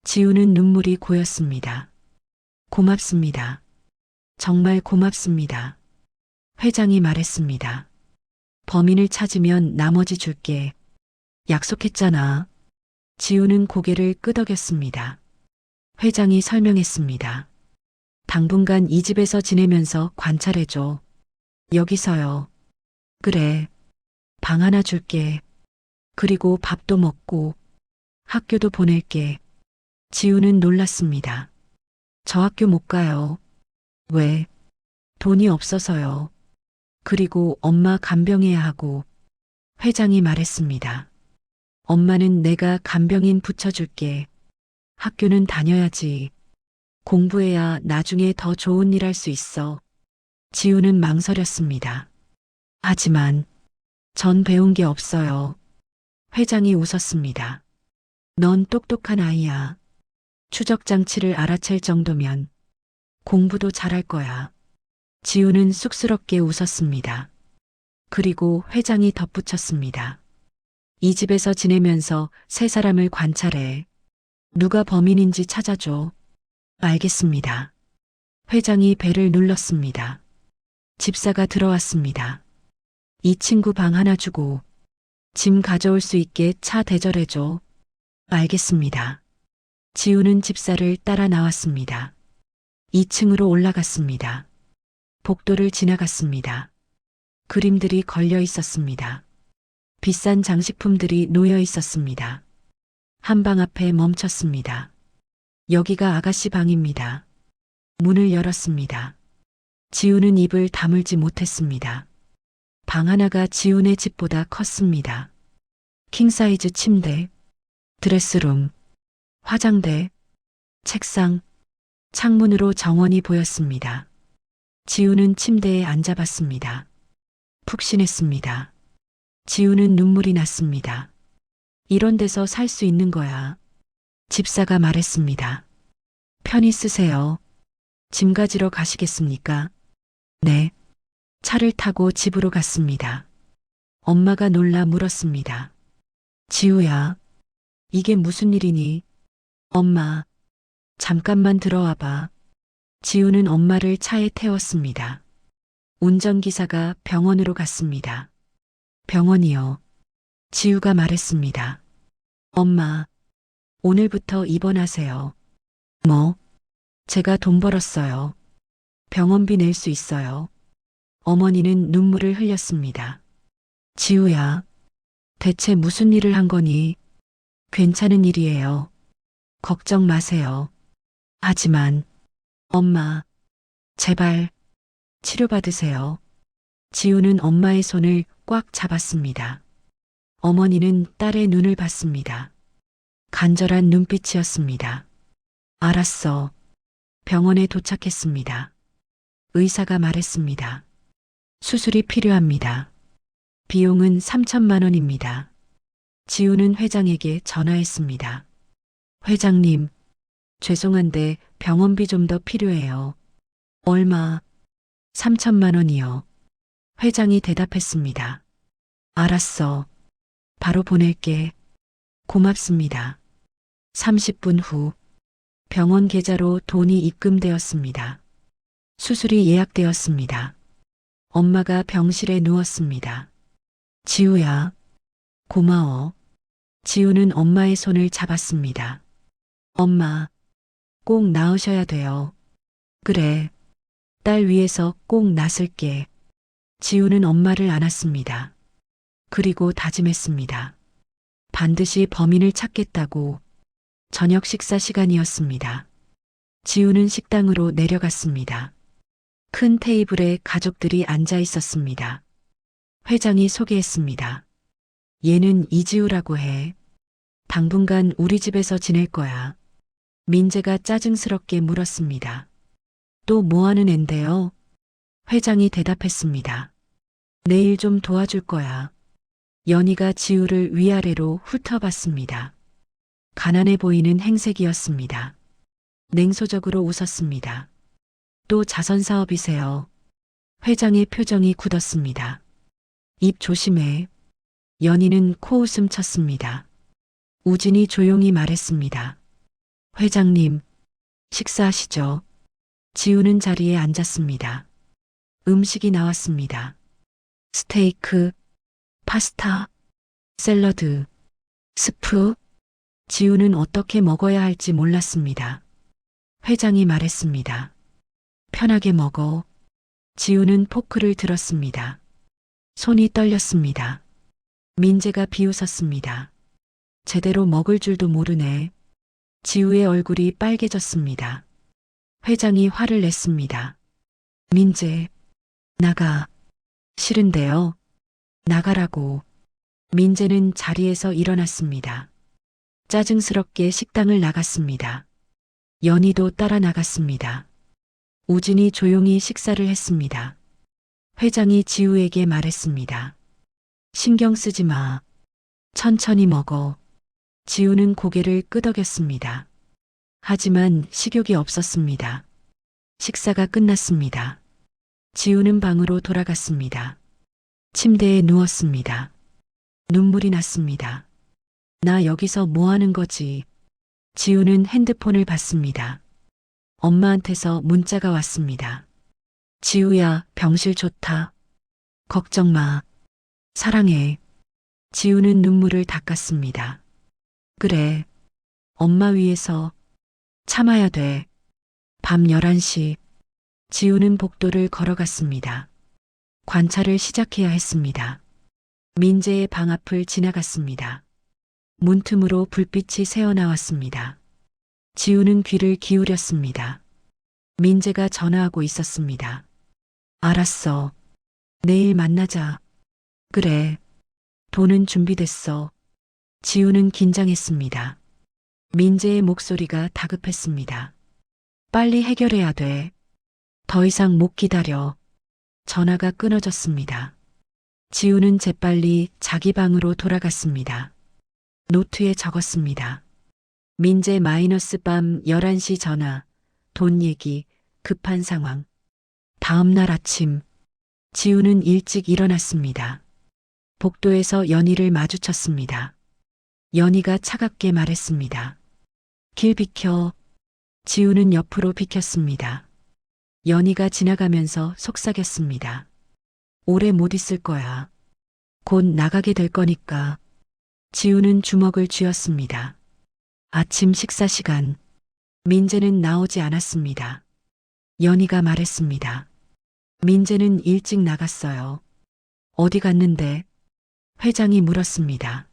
지우는 눈물이 고였습니다. 고맙습니다. 정말 고맙습니다. 회장이 말했습니다. 범인을 찾으면 나머지 줄게. 약속했잖아. 지우는 고개를 끄덕였습니다. 회장이 설명했습니다. 당분간 이 집에서 지내면서 관찰해줘. 여기서요. 그래. 방 하나 줄게. 그리고 밥도 먹고 학교도 보낼게. 지우는 놀랐습니다. 저 학교 못 가요. 왜? 돈이 없어서요. 그리고 엄마 간병해야 하고. 회장이 말했습니다. 엄마는 내가 간병인 붙여줄게. 학교는 다녀야지. 공부해야 나중에 더 좋은 일 할 수 있어. 지우는 망설였습니다. 하지만 전 배운 게 없어요. 회장이 웃었습니다. 넌 똑똑한 아이야. 추적 장치를 알아챌 정도면 공부도 잘할 거야. 지우는 쑥스럽게 웃었습니다. 그리고 회장이 덧붙였습니다. 이 집에서 지내면서 세 사람을 관찰해. 누가 범인인지 찾아줘. 알겠습니다. 회장이 벨을 눌렀습니다. 집사가 들어왔습니다. 이 친구 방 하나 주고 짐 가져올 수 있게 차 대절해줘. 알겠습니다. 지우는 집사를 따라 나왔습니다. 2층으로 올라갔습니다. 복도를 지나갔습니다. 그림들이 걸려 있었습니다. 비싼 장식품들이 놓여 있었습니다. 한방 앞에 멈췄습니다. 여기가 아가씨 방입니다. 문을 열었습니다. 지우는 입을 다물지 못했습니다. 방 하나가 지훈의 집보다 컸습니다. 킹사이즈 침대, 드레스룸, 화장대, 책상, 창문으로 정원이 보였습니다. 지우는 침대에 앉아봤습니다. 푹신했습니다. 지우는 눈물이 났습니다. 이런 데서 살 수 있는 거야. 집사가 말했습니다. 편히 쓰세요. 짐 가지러 가시겠습니까? 네. 차를 타고 집으로 갔습니다. 엄마가 놀라 물었습니다. 지우야, 이게 무슨 일이니? 엄마, 잠깐만 들어와 봐. 지우는 엄마를 차에 태웠습니다. 운전기사가 병원으로 갔습니다. 병원이요. 지우가 말했습니다. 엄마, 오늘부터 입원하세요. 뭐? 제가 돈 벌었어요. 병원비 낼 수 있어요. 어머니는 눈물을 흘렸습니다. 지우야, 대체 무슨 일을 한 거니? 괜찮은 일이에요. 걱정 마세요. 하지만, 엄마, 제발, 치료받으세요. 지우는 엄마의 손을 꽉 잡았습니다. 어머니는 딸의 눈을 봤습니다. 간절한 눈빛이었습니다. 알았어. 병원에 도착했습니다. 의사가 말했습니다. 수술이 필요합니다. 비용은 3천만 원입니다. 지우는 회장에게 전화했습니다. 회장님, 죄송한데 병원비 좀 더 필요해요. 얼마? 3천만 원이요. 회장이 대답했습니다. 알았어. 바로 보낼게. 고맙습니다. 30분 후 병원 계좌로 돈이 입금되었습니다. 수술이 예약되었습니다. 엄마가 병실에 누웠습니다. 지우야, 고마워. 지우는 엄마의 손을 잡았습니다. 엄마, 꼭 나으셔야 돼요. 그래, 딸 위해서 꼭 나설게. 지우는 엄마를 안았습니다. 그리고 다짐했습니다. 반드시 범인을 찾겠다고. 저녁 식사 시간이었습니다. 지우는 식당으로 내려갔습니다. 큰 테이블에 가족들이 앉아 있었습니다. 회장이 소개했습니다. 얘는 이지우라고 해. 당분간 우리 집에서 지낼 거야. 민재가 짜증스럽게 물었습니다. 또 뭐 하는 앤데요? 회장이 대답했습니다. 내일 좀 도와줄 거야. 연희가 지우를 위아래로 훑어봤습니다. 가난해 보이는 행색이었습니다. 냉소적으로 웃었습니다. 또 자선사업이세요. 회장의 표정이 굳었습니다. 입 조심해. 연희는 코웃음 쳤습니다. 우진이 조용히 말했습니다. 회장님, 식사하시죠. 지우는 자리에 앉았습니다. 음식이 나왔습니다. 스테이크, 파스타, 샐러드, 스프. 지우는 어떻게 먹어야 할지 몰랐습니다. 회장이 말했습니다. 편하게 먹어. 지우는 포크를 들었습니다. 손이 떨렸습니다. 민재가 비웃었습니다. 제대로 먹을 줄도 모르네. 지우의 얼굴이 빨개졌습니다. 회장이 화를 냈습니다. 민재, 나가. 싫은데요. 나가라고. 민재는 자리에서 일어났습니다. 짜증스럽게 식당을 나갔습니다. 연희도 따라 나갔습니다. 우진이 조용히 식사를 했습니다. 회장이 지우에게 말했습니다. 신경 쓰지 마. 천천히 먹어. 지우는 고개를 끄덕였습니다. 하지만 식욕이 없었습니다. 식사가 끝났습니다. 지우는 방으로 돌아갔습니다. 침대에 누웠습니다. 눈물이 났습니다. 나 여기서 뭐 하는 거지? 지우는 핸드폰을 봤습니다. 엄마한테서 문자가 왔습니다. 지우야, 병실 좋다. 걱정 마. 사랑해. 지우는 눈물을 닦았습니다. 그래. 엄마 위해서 참아야 돼. 밤 11시. 지우는 복도를 걸어갔습니다. 관찰을 시작해야 했습니다. 민재의 방 앞을 지나갔습니다. 문틈으로 불빛이 새어나왔습니다. 지우는 귀를 기울였습니다. 민재가 전화하고 있었습니다. 알았어. 내일 만나자. 그래. 돈은 준비됐어. 지우는 긴장했습니다. 민재의 목소리가 다급했습니다. 빨리 해결해야 돼. 더 이상 못 기다려. 전화가 끊어졌습니다. 지우는 재빨리 자기 방으로 돌아갔습니다. 노트에 적었습니다. 민재 마이너스 밤 11시 전화, 돈 얘기, 급한 상황. 다음 날 아침, 지우는 일찍 일어났습니다. 복도에서 연희를 마주쳤습니다. 연희가 차갑게 말했습니다. 길 비켜. 지우는 옆으로 비켰습니다. 연희가 지나가면서 속삭였습니다. 오래 못 있을 거야. 곧 나가게 될 거니까. 지우는 주먹을 쥐었습니다. 아침 식사 시간. 민재는 나오지 않았습니다. 연희가 말했습니다. 민재는 일찍 나갔어요. 어디 갔는데? 회장이 물었습니다.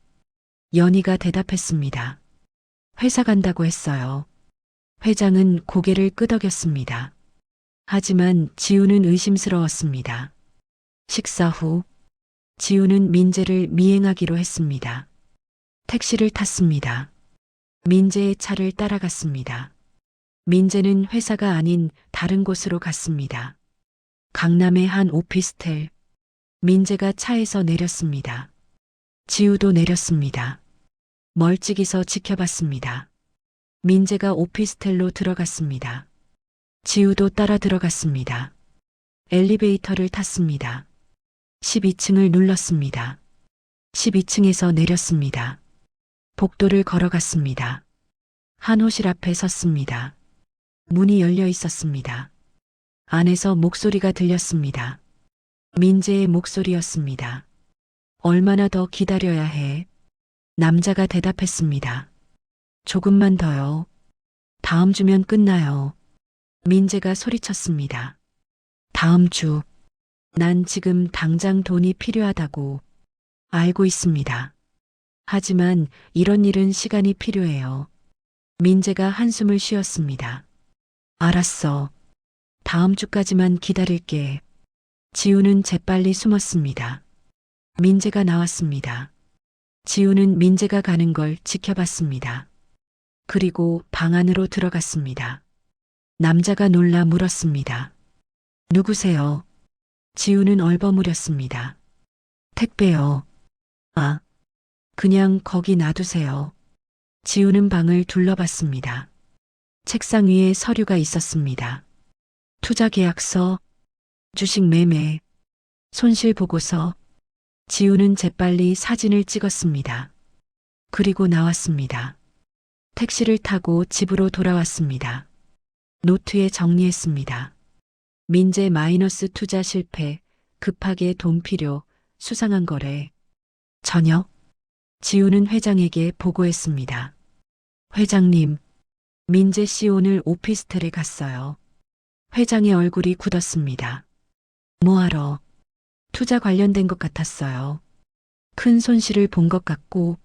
연희가 대답했습니다. 회사 간다고 했어요. 회장은 고개를 끄덕였습니다. 하지만 지우는 의심스러웠습니다. 식사 후 지우는 민재를 미행하기로 했습니다. 택시를 탔습니다. 민재의 차를 따라갔습니다. 민재는 회사가 아닌 다른 곳으로 갔습니다. 강남의 한 오피스텔. 민재가 차에서 내렸습니다. 지우도 내렸습니다. 멀찍이서 지켜봤습니다. 민재가 오피스텔로 들어갔습니다. 지우도 따라 들어갔습니다. 엘리베이터를 탔습니다. 12층을 눌렀습니다. 12층에서 내렸습니다. 복도를 걸어갔습니다. 한 호실 앞에 섰습니다. 문이 열려 있었습니다. 안에서 목소리가 들렸습니다. 민재의 목소리였습니다. 얼마나 더 기다려야 해? 남자가 대답했습니다. 조금만 더요. 다음 주면 끝나요. 민재가 소리쳤습니다. 다음 주. 난 지금 당장 돈이 필요하다고. 알고 있습니다. 하지만 이런 일은 시간이 필요해요. 민재가 한숨을 쉬었습니다. 알았어. 다음 주까지만 기다릴게. 지우는 재빨리 숨었습니다. 민재가 나왔습니다. 지우는 민재가 가는 걸 지켜봤습니다. 그리고 방 안으로 들어갔습니다. 남자가 놀라 물었습니다. 누구세요? 지우는 얼버무렸습니다. 택배요. 아, 그냥 거기 놔두세요. 지우는 방을 둘러봤습니다. 책상 위에 서류가 있었습니다. 투자 계약서, 주식 매매, 손실 보고서. 지우는 재빨리 사진을 찍었습니다. 그리고 나왔습니다. 택시를 타고 집으로 돌아왔습니다. 노트에 정리했습니다. 민재 마이너스 투자 실패, 급하게 돈 필요, 수상한 거래. 저녁, 지우는 회장에게 보고했습니다. 회장님, 민재 씨 오늘 오피스텔에 갔어요. 회장의 얼굴이 굳었습니다. 뭐하러? 투자 관련된 것 같았어요. 큰 손실을 본 것 같고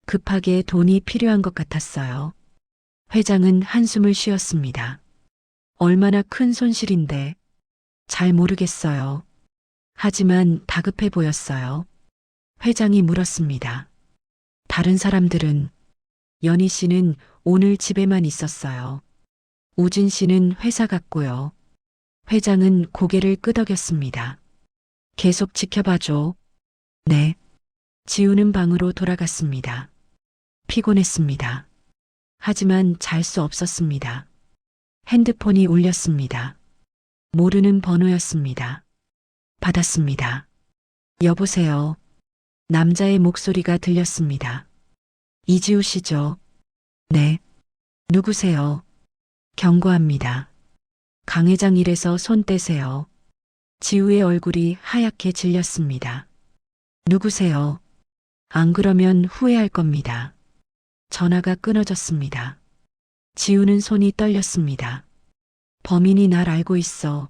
급하게 돈이 필요한 것 같았어요. 회장은 한숨을 쉬었습니다. 얼마나 큰 손실인데 잘 모르겠어요. 하지만 다급해 보였어요. 회장이 물었습니다. 다른 사람들은 연희 씨는 오늘 집에만 있었어요. 우진 씨는 회사 갔고요. 회장은 고개를 끄덕였습니다. 계속 지켜봐줘. 네. 지우는 방으로 돌아갔습니다. 피곤했습니다. 하지만 잘 수 없었습니다. 핸드폰이 울렸습니다. 모르는 번호였습니다. 받았습니다. 여보세요. 남자의 목소리가 들렸습니다. 이지우 씨죠? 네. 누구세요? 경고합니다. 강 회장 일에서 손 떼세요. 지우의 얼굴이 하얗게 질렸습니다. 누구세요? 안 그러면 후회할 겁니다. 전화가 끊어졌습니다. 지우는 손이 떨렸습니다. 범인이 날 알고 있어.